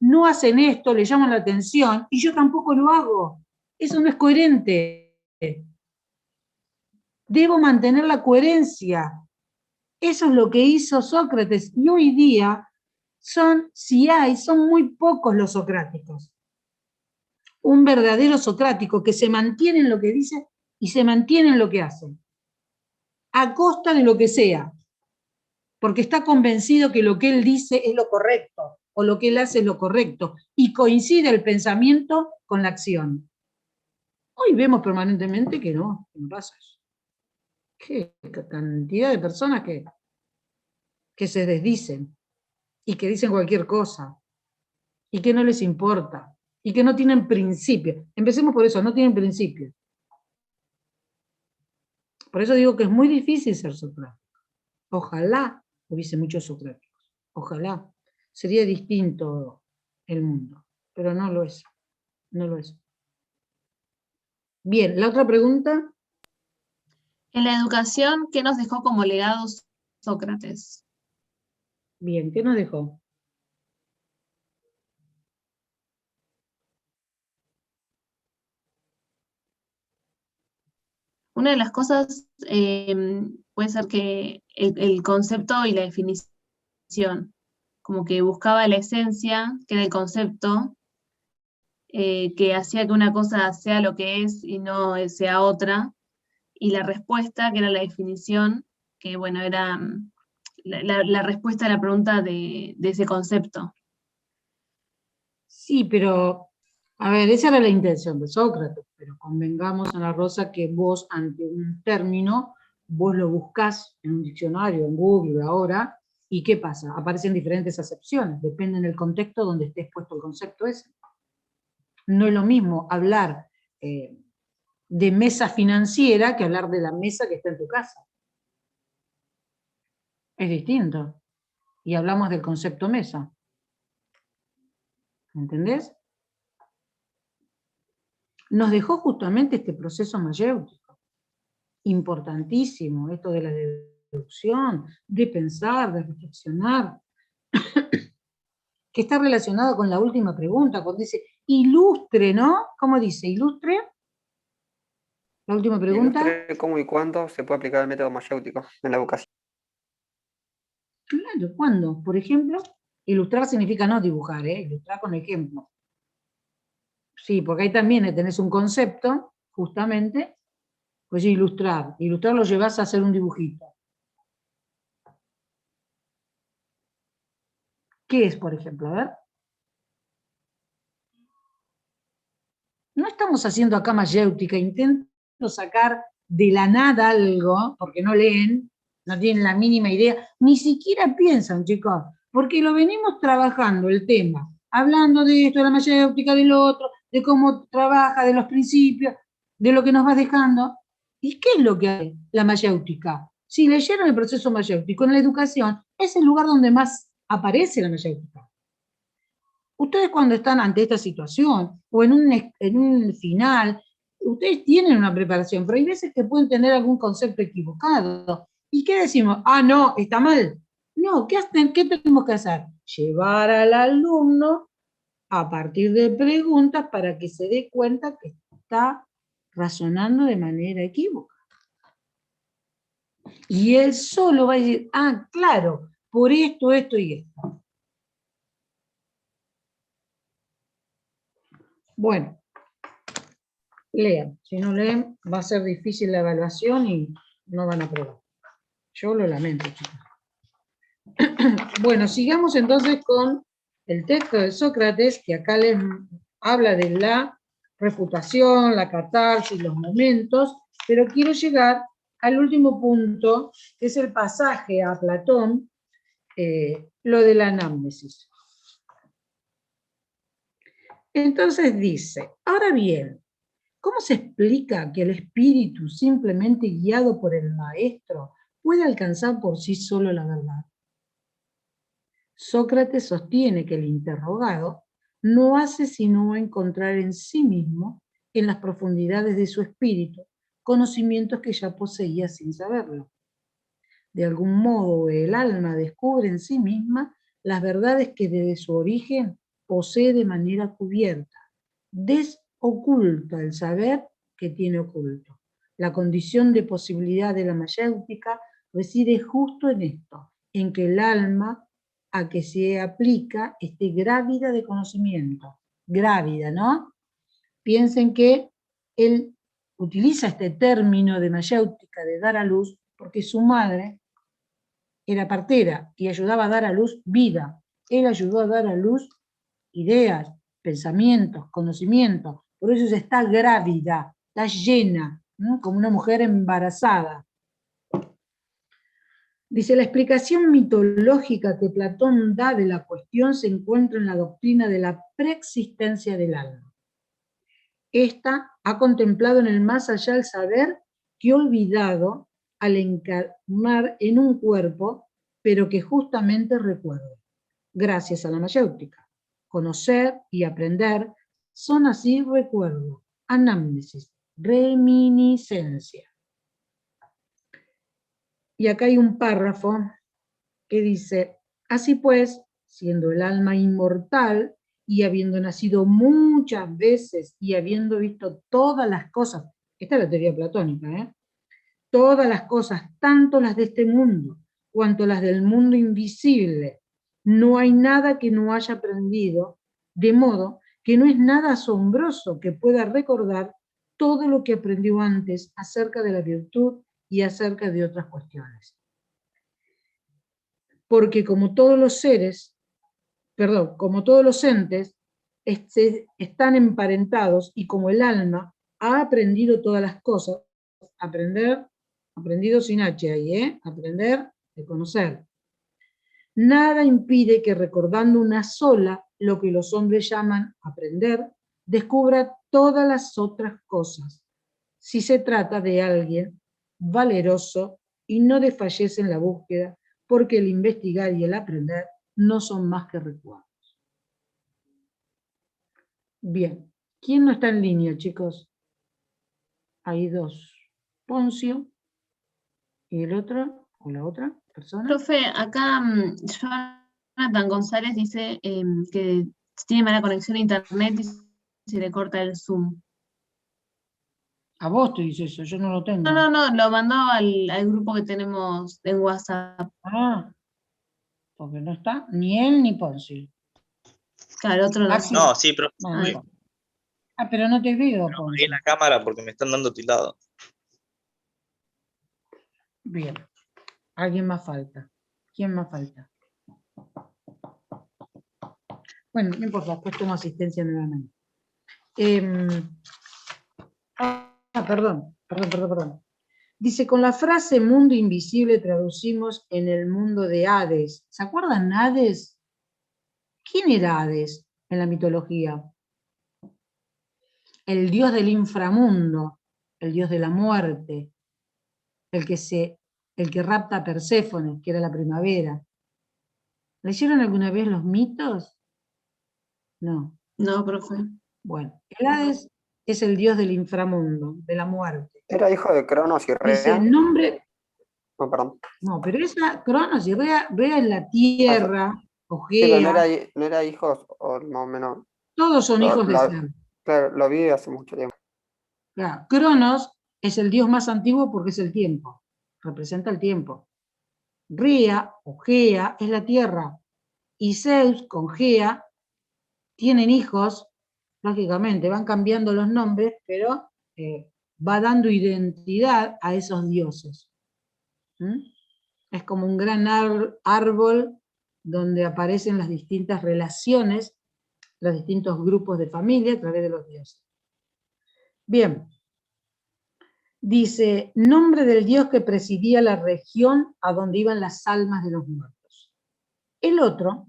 no hacen esto, le llaman la atención, y yo tampoco lo hago. Eso no es coherente. Debo mantener la coherencia. Eso es lo que hizo Sócrates, y hoy día son muy pocos los socráticos. Un verdadero socrático que se mantiene en lo que dice y se mantiene en lo que hace, a costa de lo que sea, porque está convencido que lo que él dice es lo correcto, o lo que él hace es lo correcto, y coincide el pensamiento con la acción. Hoy vemos permanentemente que no pasa eso. Qué cantidad de personas que se desdicen, y que dicen cualquier cosa, y que no les importa, y que no tienen principio. Empecemos por eso, no tienen principio. Por eso digo que es muy difícil ser socrático. Ojalá hubiese muchos socráticos. Ojalá. Sería distinto el mundo. Pero no lo es. No lo es. Bien, la otra pregunta. En la educación, ¿qué nos dejó como legado Sócrates? Bien, ¿qué nos dejó? Una de las cosas puede ser que el concepto y la definición, como que buscaba la esencia, que era el concepto, que hacía que una cosa sea lo que es y no sea otra, y la respuesta, que era la definición, que bueno, era la respuesta a la pregunta de ese concepto. Sí, pero, a ver, esa era la intención de Sócrates, pero convengamos, Ana Rosa, que vos ante un término, vos lo buscás en un diccionario, en Google ahora, ¿y qué pasa? Aparecen diferentes acepciones, depende del contexto donde esté expuesto el concepto ese. No es lo mismo hablar de mesa financiera que hablar de la mesa que está en tu casa. Es distinto. Y hablamos del concepto mesa. ¿Entendés? Nos dejó justamente este proceso mayéutico, importantísimo, esto de la deducción, de pensar, de reflexionar, que está relacionado con la última pregunta, cuando dice, ilustre, ¿no? ¿Cómo dice? ¿Ilustre? La última pregunta. Ilustre cómo y cuándo se puede aplicar el método mayéutico en la educación. Claro, ¿cuándo? Por ejemplo, ilustrar significa no dibujar, ilustrar con ejemplo. Sí, porque ahí también tenés un concepto, justamente, Pues ilustrar. Ilustrar lo llevas a hacer un dibujito. ¿Qué es, por ejemplo? A ver. No estamos haciendo acá mayéutica, intento sacar de la nada algo, porque no leen, no tienen la mínima idea, ni siquiera piensan, chicos, porque lo venimos trabajando el tema, hablando de esto, de la mayéutica, del otro, de cómo trabaja, de los principios, de lo que nos va dejando. ¿Y qué es lo que hay la mayéutica? Si leyeron el proceso mayéutico en la educación, es el lugar donde más aparece la mayéutica. Ustedes cuando están ante esta situación, o en un final, ustedes tienen una preparación, pero hay veces que pueden tener algún concepto equivocado. ¿Y qué decimos? Ah, no, está mal. No, ¿qué tenemos que hacer? Llevar al alumno a partir de preguntas para que se dé cuenta que está razonando de manera equívoca. Y él solo va a decir, ah, claro, por esto, esto y esto. Bueno, lean. Si no leen, va a ser difícil la evaluación y no van a probar. Yo lo lamento, chicos. Bueno, sigamos entonces con el texto de Sócrates, que acá les habla de la refutación, la catarsis, los momentos, pero quiero llegar al último punto, que es el pasaje a Platón, lo de la anamnesis. Entonces dice, ahora bien, ¿cómo se explica que el espíritu, simplemente guiado por el maestro, puede alcanzar por sí solo la verdad? Sócrates sostiene que el interrogado no hace sino encontrar en sí mismo, en las profundidades de su espíritu, conocimientos que ya poseía sin saberlo. De algún modo el alma descubre en sí misma las verdades que desde su origen posee de manera cubierta, desoculta el saber que tiene oculto. La condición de posibilidad de la mayéutica reside justo en esto, en que el alma a que se aplica esté grávida de conocimiento. Grávida, ¿no? Piensen que él utiliza este término de mayéutica, de dar a luz, porque su madre era partera y ayudaba a dar a luz vida. Él ayudó a dar a luz ideas, pensamientos, conocimientos. Por eso está grávida, está llena, ¿no? Como una mujer embarazada. Dice, la explicación mitológica que Platón da de la cuestión se encuentra en la doctrina de la preexistencia del alma. Esta ha contemplado en el más allá el saber que olvidado al encarnar en un cuerpo, pero que justamente recuerda, gracias a la mayéutica. Conocer y aprender son así recuerdo, anamnesis, reminiscencia. Y acá hay un párrafo que dice, así pues, siendo el alma inmortal y habiendo nacido muchas veces y habiendo visto todas las cosas, esta es la teoría platónica, todas las cosas, tanto las de este mundo, cuanto las del mundo invisible, no hay nada que no haya aprendido, de modo que no es nada asombroso que pueda recordar todo lo que aprendió antes acerca de la virtud y acerca de otras cuestiones. Porque como todos los seres, como todos los entes, están emparentados y como el alma ha aprendido todas las cosas, aprendido sin H ahí, aprender de conocer. Nada impide que recordando una sola, lo que los hombres llaman aprender, descubra todas las otras cosas, si se trata de alguien valeroso y no desfallece en la búsqueda, porque el investigar y el aprender no son más que recuerdos. Bien, ¿quién no está en línea, chicos? Hay dos. Poncio y el otro, o la otra persona. Profe, acá Jonathan González dice que tiene mala conexión a internet y se le corta el Zoom. A vos te dice eso, yo no lo tengo. No, lo mandó al grupo que tenemos en WhatsApp. Ah, porque no está ni él ni Poncio. Claro, otro no. No, sí, pero pero no te veo, no Poncio. en la cámara porque me están dando tildado. Bien. ¿Alguien más falta? ¿Quién más falta? Bueno, no importa, después tomo asistencia nuevamente. Perdón. Dice, con la frase mundo invisible traducimos en el mundo de Hades. ¿Se acuerdan Hades? ¿Quién era Hades en la mitología? El dios del inframundo, el dios de la muerte, el que rapta a Perséfone, que era la primavera. ¿Leyeron alguna vez los mitos? No. No, profe. Bueno, el Hades es el dios del inframundo, de la muerte. Era hijo de Cronos y Dice, Rea. el nombre... No, perdón. No, pero esa Cronos y Rea en la tierra, Sí, pero Ogea, no era hijos, o más o menos. todos son hijos de Zeus. Claro, lo vi hace mucho tiempo. Claro, Cronos es el dios más antiguo porque es el tiempo, representa el tiempo. Rea o Gea es la tierra, y Zeus con Gea tienen hijos, lógicamente van cambiando los nombres, pero va dando identidad a esos dioses. ¿Mm? Es como un gran árbol donde aparecen las distintas relaciones, los distintos grupos de familia a través de los dioses. Bien. Dice, nombre del dios que presidía la región a donde iban las almas de los muertos. El otro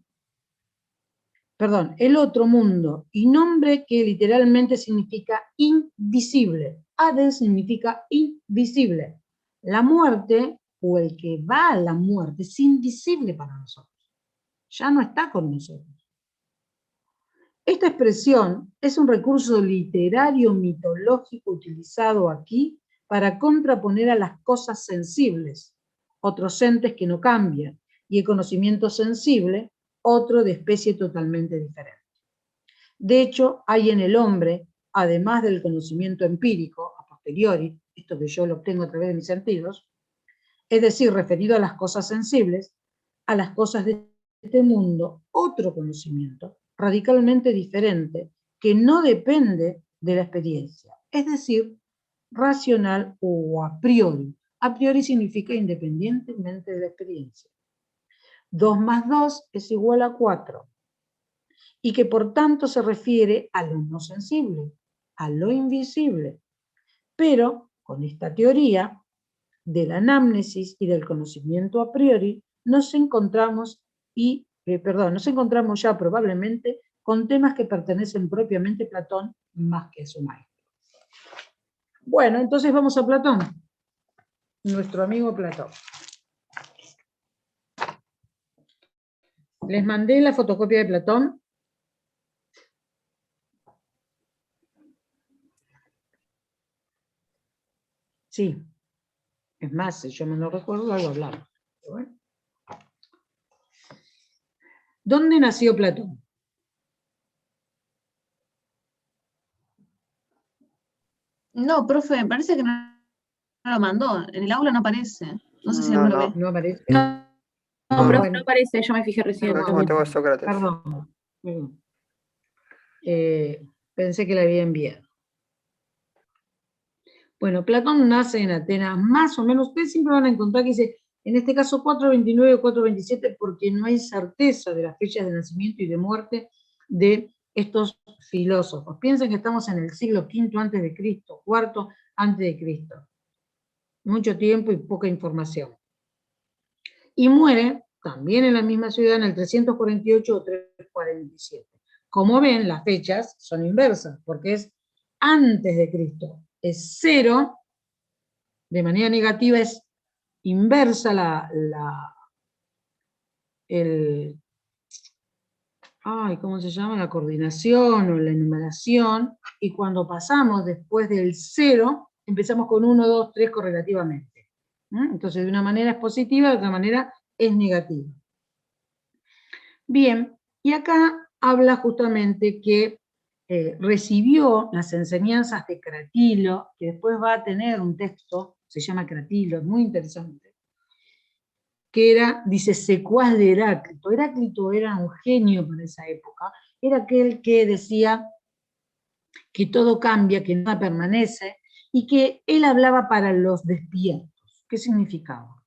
mundo, y nombre que literalmente significa invisible. Hades significa invisible. La muerte, o el que va a la muerte, es invisible para nosotros. Ya no está con nosotros. Esta expresión es un recurso literario mitológico utilizado aquí para contraponer a las cosas sensibles, otros entes que no cambian, y el conocimiento sensible, otro de especie totalmente diferente. De hecho, hay en el hombre, además del conocimiento empírico, a posteriori, esto que yo lo obtengo a través de mis sentidos, es decir, referido a las cosas sensibles, a las cosas de este mundo, otro conocimiento radicalmente diferente, que no depende de la experiencia, es decir, racional o a priori. A priori significa independientemente de la experiencia. 2 más 2 es igual a 4, y que por tanto se refiere a lo no sensible, a lo invisible. Pero con esta teoría de la anamnesis y del conocimiento a priori, nos encontramos ya probablemente con temas que pertenecen propiamente a Platón más que a su maestro. Bueno, entonces vamos a Platón, nuestro amigo Platón. Les mandé la fotocopia de Platón. Sí, es más, si yo me lo recuerdo, algo hablaba. Bueno. ¿Dónde nació Platón? No, profe, me parece que no lo mandó. En el aula no aparece. No sé si No, no lo ve. No aparece. No, No, profe, bueno. no aparece, yo me fijé recién. El último tengo es Sócrates. Perdón. Pensé que la había enviado. Bueno, Platón nace en Atenas, más o menos, ustedes siempre van a encontrar que dice, en este caso 429 o 427, porque no hay certeza de las fechas de nacimiento y de muerte de estos filósofos. Piensen que estamos en el siglo V antes de Cristo, IV antes de Cristo. Mucho tiempo y poca información. Y muere también en la misma ciudad en el 348 o 347. Como ven, las fechas son inversas, porque es antes de Cristo. Es 0, de manera negativa es inversa ¿cómo se llama? La coordinación o la enumeración, y cuando pasamos después del 0, empezamos con 1, 2, 3 correlativamente. Entonces, de una manera es positiva, de otra manera es negativa. Bien, y acá habla justamente que recibió las enseñanzas de Cratilo, que después va a tener un texto, se llama Cratilo, es muy interesante, que era, dice, secuaz de Heráclito. Heráclito era un genio para esa época, era aquel que decía que todo cambia, que nada permanece, y que él hablaba para los despiertos. ¿Qué significaba?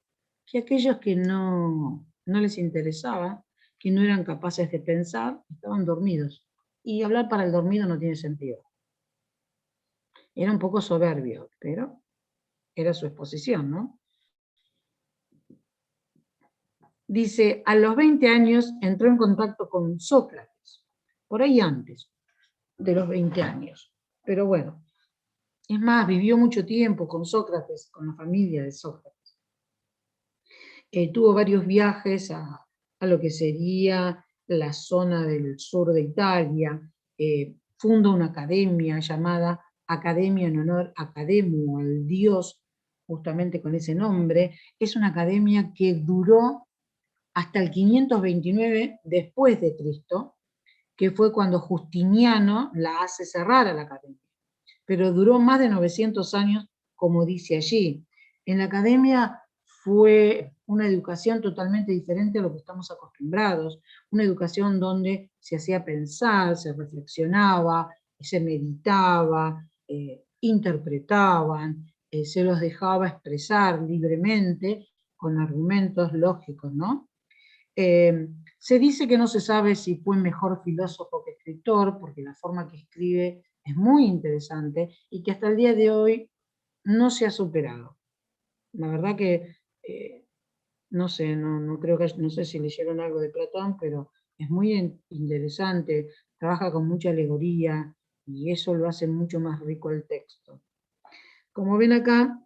Que aquellos que no les interesaba, que no eran capaces de pensar, estaban dormidos. Y hablar para el dormido no tiene sentido. Era un poco soberbio, pero era su exposición, ¿no? Dice, a los 20 años entró en contacto con Sócrates, por ahí antes de los 20 años. Pero bueno, es más, vivió mucho tiempo con Sócrates, con la familia de Sócrates. Tuvo varios viajes a lo que sería la zona del sur de Italia, funda una academia llamada Academia en honor a Cademo, al dios, justamente con ese nombre. Es una academia que duró hasta el 529 después de Cristo, que fue cuando Justiniano la hace cerrar a la academia. Pero duró más de 900 años, como dice allí. En la academia fue una educación totalmente diferente a lo que estamos acostumbrados, una educación donde se hacía pensar, se reflexionaba, se meditaba, interpretaban, se los dejaba expresar libremente con argumentos lógicos, ¿no? Se dice que no se sabe si fue mejor filósofo que escritor, porque la forma que escribe es muy interesante y que hasta el día de hoy no se ha superado. La verdad que, no sé, no creo que, no sé si leyeron algo de Platón, pero es muy interesante, trabaja con mucha alegoría y eso lo hace mucho más rico el texto. Como ven acá,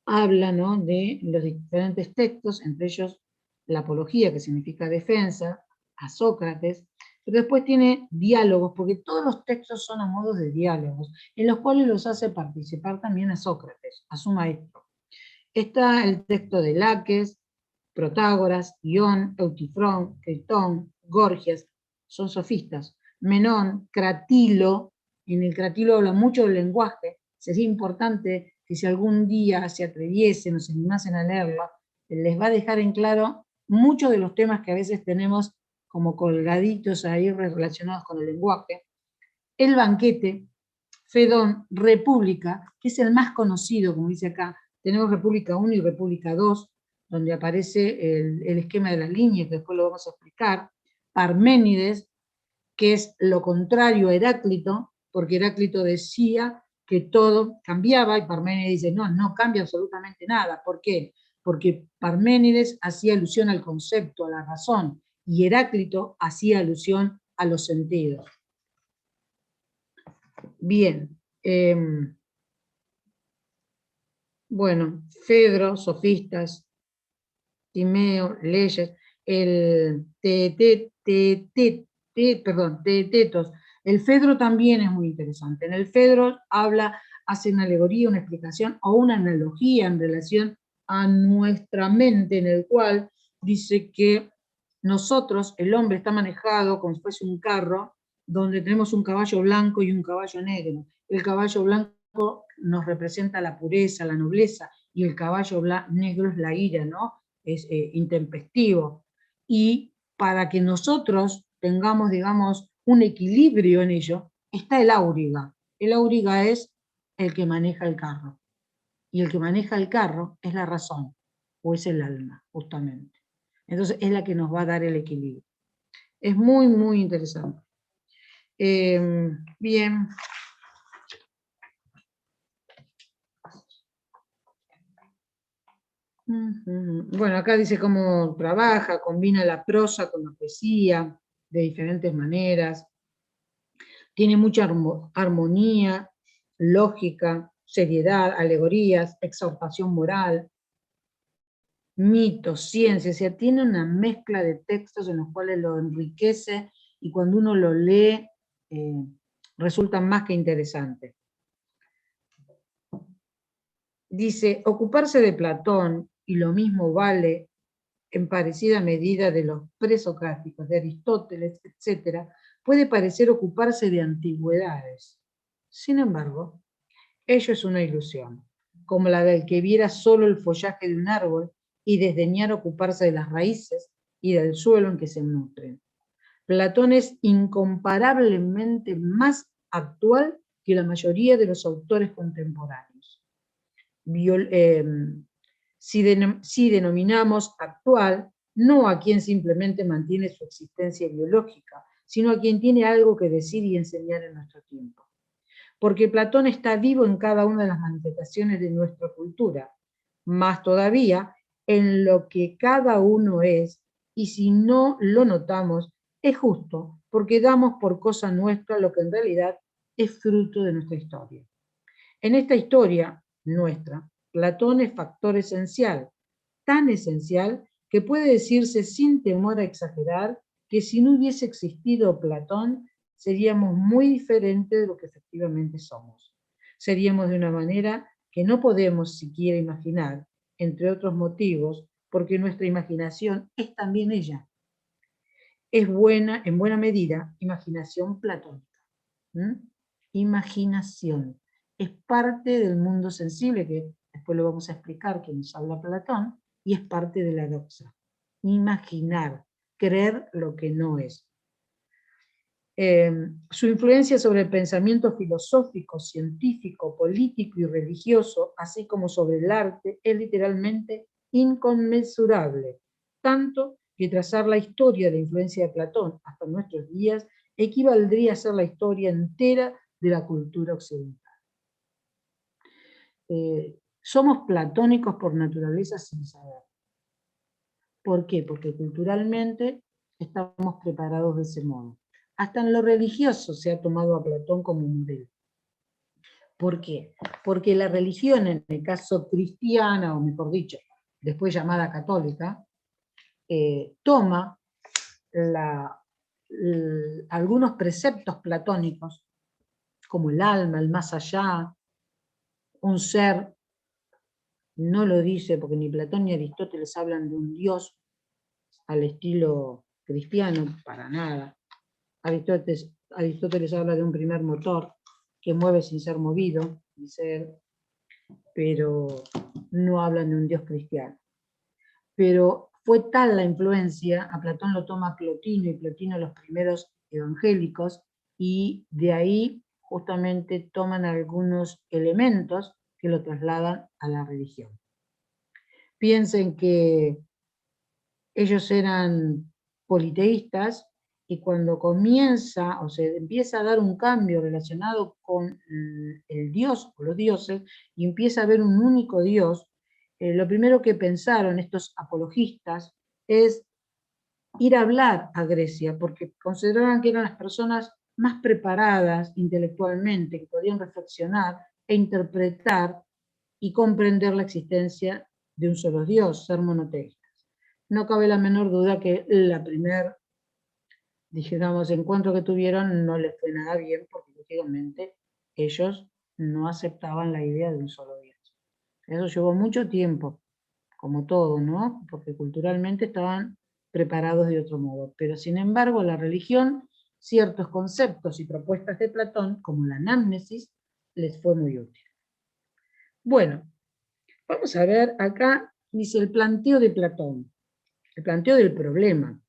habla, ¿no?, de los diferentes textos, entre ellos la apología, que significa defensa, a Sócrates, pero después tiene diálogos, porque todos los textos son a modo de diálogos, en los cuales los hace participar también a Sócrates, a su maestro. Está el texto de Laques, Protágoras, Ión, Eutifrón, Critón, Gorgias, son sofistas, Menón, Cratilo, en el Cratilo habla mucho del lenguaje, sería importante que si algún día se atreviesen o se animasen a leerlo, les va a dejar en claro muchos de los temas que a veces tenemos como colgaditos ahí relacionados con el lenguaje. El Banquete, Fedón, República, que es el más conocido, como dice acá. Tenemos República 1 y República 2, donde aparece el esquema de las líneas, que después lo vamos a explicar. Parménides, que es lo contrario a Heráclito, porque Heráclito decía que todo cambiaba, y Parménides dice, no cambia absolutamente nada. ¿Por qué? Porque Parménides hacía alusión al concepto, a la razón, y Heráclito hacía alusión a los sentidos. Bien. Bueno, Fedro, sofistas, Timeo, leyes, el Teetetos. El Fedro también es muy interesante. En el Fedro hace una alegoría, una explicación o una analogía en relación a nuestra mente, en el cual dice que nosotros, el hombre está manejado como si fuese un carro, donde tenemos un caballo blanco y un caballo negro. El caballo blanco nos representa la pureza, la nobleza, y el caballo negro es la ira, ¿no? Es intempestivo. Y para que nosotros tengamos, digamos, un equilibrio en ello, está el auriga. El auriga es el que maneja el carro. Y el que maneja el carro es la razón, o es el alma, justamente. Entonces es la que nos va a dar el equilibrio. Es muy, muy interesante. Bien. Bueno, acá dice cómo trabaja, combina la prosa con la poesía de diferentes maneras. Tiene mucha armonía, lógica, seriedad, alegorías, exhortación moral, mitos, ciencia, o sea, tiene una mezcla de textos en los cuales lo enriquece y cuando uno lo lee resulta más que interesante. Dice, ocuparse de Platón, y lo mismo vale en parecida medida de los presocráticos, de Aristóteles, etc., puede parecer ocuparse de antigüedades. Sin embargo, ello es una ilusión, como la del que viera solo el follaje de un árbol y desdeñar ocuparse de las raíces y del suelo en que se nutren. Platón es incomparablemente más actual que la mayoría de los autores contemporáneos. si denominamos actual, no a quien simplemente mantiene su existencia biológica, sino a quien tiene algo que decir y enseñar en nuestro tiempo. Porque Platón está vivo en cada una de las manifestaciones de nuestra cultura, más todavía en lo que cada uno es, y si no lo notamos, es justo, porque damos por cosa nuestra lo que en realidad es fruto de nuestra historia. En esta historia nuestra, Platón es factor esencial, tan esencial que puede decirse sin temor a exagerar que si no hubiese existido Platón, seríamos muy diferentes de lo que efectivamente somos. Seríamos de una manera que no podemos siquiera imaginar, entre otros motivos, porque nuestra imaginación es también ella. Es buena, en buena medida, imaginación platónica. Imaginación. Es parte del mundo sensible, que después lo vamos a explicar que nos habla Platón, y es parte de la doxa. Imaginar, creer lo que no es. Su influencia sobre el pensamiento filosófico, científico, político y religioso, así como sobre el arte, es literalmente inconmensurable, tanto que trazar la historia de la influencia de Platón hasta nuestros días equivaldría a ser la historia entera de la cultura occidental. Somos platónicos por naturaleza sin saber. ¿Por qué? Porque culturalmente estamos preparados de ese modo. Hasta en lo religioso se ha tomado a Platón como modelo. ¿Por qué? Porque la religión, en el caso cristiana, o mejor dicho, después llamada católica, toma algunos preceptos platónicos, como el alma, el más allá, un ser. No lo dice porque ni Platón ni Aristóteles hablan de un Dios al estilo cristiano, para nada. Aristóteles habla de un primer motor que mueve sin ser movido, pero no hablan de un Dios cristiano. Pero fue tal la influencia, a Platón lo toma Plotino, y Plotino los primeros evangélicos, y de ahí justamente toman algunos elementos que lo trasladan a la religión. Piensen que ellos eran politeístas, y cuando comienza o se empieza a dar un cambio relacionado con el Dios o los dioses, y empieza a haber un único Dios, lo primero que pensaron estos apologistas es ir a hablar a Grecia, porque consideraban que eran las personas más preparadas intelectualmente, que podían reflexionar e interpretar y comprender la existencia de un solo Dios, ser monoteístas. No cabe la menor duda que la primer, digamos, encuentro que tuvieron no les fue nada bien, porque lógicamente ellos no aceptaban la idea de un solo Dios. Eso llevó mucho tiempo, como todo, ¿no? Porque culturalmente estaban preparados de otro modo. Pero sin embargo, la religión, ciertos conceptos y propuestas de Platón, como la anamnesis, les fue muy útil. Bueno, vamos a ver acá, dice el planteo de Platón, el planteo del problema.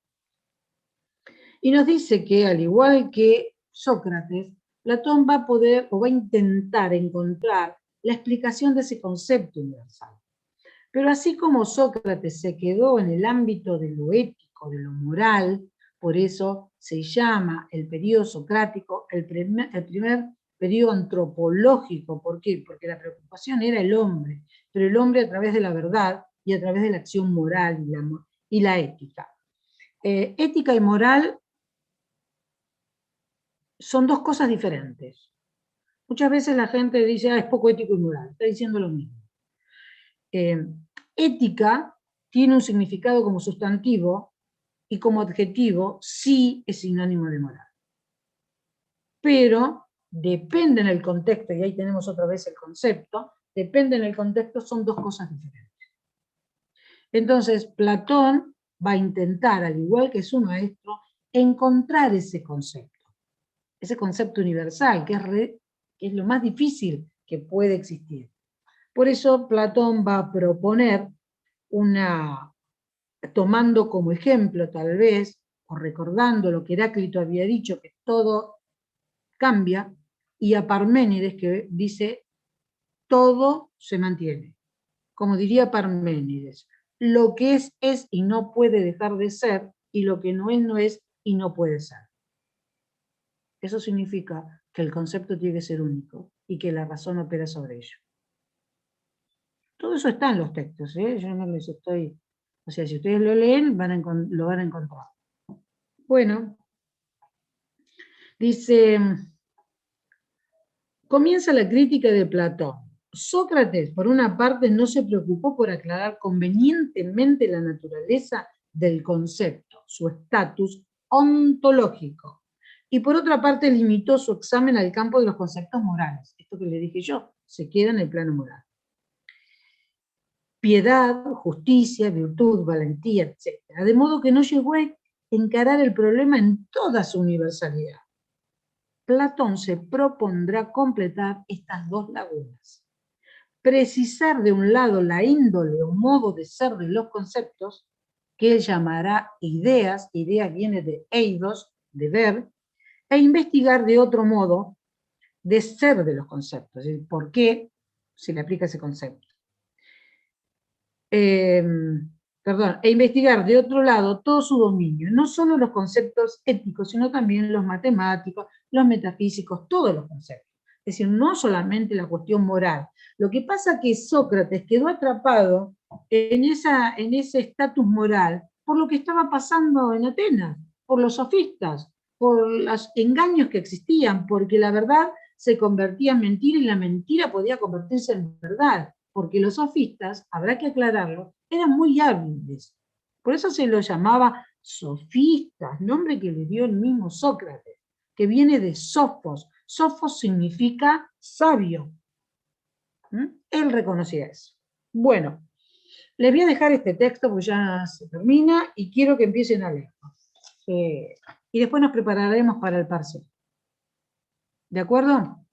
Y nos dice que, al igual que Sócrates, Platón va a poder o va a intentar encontrar la explicación de ese concepto universal. Pero así como Sócrates se quedó en el ámbito de lo ético, de lo moral, por eso se llama el periodo socrático el primer periodo antropológico. ¿Por qué? Porque la preocupación era el hombre, pero el hombre a través de la verdad y a través de la acción moral y la ética. Ética y moral son dos cosas diferentes. Muchas veces la gente dice, es poco ético y moral, está diciendo lo mismo. Ética tiene un significado como sustantivo, y como adjetivo sí es sinónimo de moral. Pero depende en el contexto, y ahí tenemos otra vez el concepto, depende en el contexto, son dos cosas diferentes. Entonces, Platón va a intentar, al igual que su maestro, encontrar ese concepto universal, que es lo más difícil que puede existir. Por eso Platón va a proponer tomando como ejemplo tal vez, o recordando lo que Heráclito había dicho, que todo cambia, y a Parménides, que dice todo se mantiene. Como diría Parménides, lo que es y no puede dejar de ser, y lo que no es y no puede ser. Eso significa que el concepto tiene que ser único y que la razón opera sobre ello. Todo eso está en los textos, ¿eh? Yo no les estoy... O sea, si ustedes lo leen, lo van a encontrar. Bueno, dice, comienza la crítica de Platón. Sócrates, por una parte, no se preocupó por aclarar convenientemente la naturaleza del concepto, su estatus ontológico, y por otra parte limitó su examen al campo de los conceptos morales. Esto que le dije yo, se queda en el plano moral. Piedad, justicia, virtud, valentía, etc. De modo que no llegó a encarar el problema en toda su universalidad. Platón se propondrá completar estas dos lagunas. Precisar de un lado la índole o modo de ser de los conceptos, que él llamará ideas, idea viene de eidos, de ver, e investigar de otro modo de ser de los conceptos, es decir, por qué se le aplica ese concepto. E investigar de otro lado todo su dominio, no solo los conceptos éticos, sino también los matemáticos, los metafísicos, todos los conceptos. Es decir, no solamente la cuestión moral. Lo que pasa es que Sócrates quedó atrapado en ese estatus moral por lo que estaba pasando en Atenas, por los sofistas, por los engaños que existían, porque la verdad se convertía en mentira y la mentira podía convertirse en verdad, porque los sofistas, habrá que aclararlo, eran muy hábiles. Por eso se los llamaba sofistas, nombre que le dio el mismo Sócrates, que viene de sofos. Sofos significa sabio. Él reconocía eso. Bueno, les voy a dejar este texto porque ya se termina y quiero que empiecen a leerlo. Y después nos prepararemos para el parcial. ¿De acuerdo?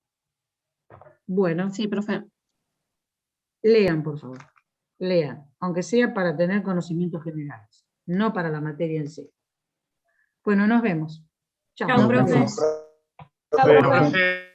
Bueno. Sí, profe. Lean, por favor. Lean, aunque sea para tener conocimientos generales, no para la materia en sí. Bueno, nos vemos. Chao. Chao, profe. Profe.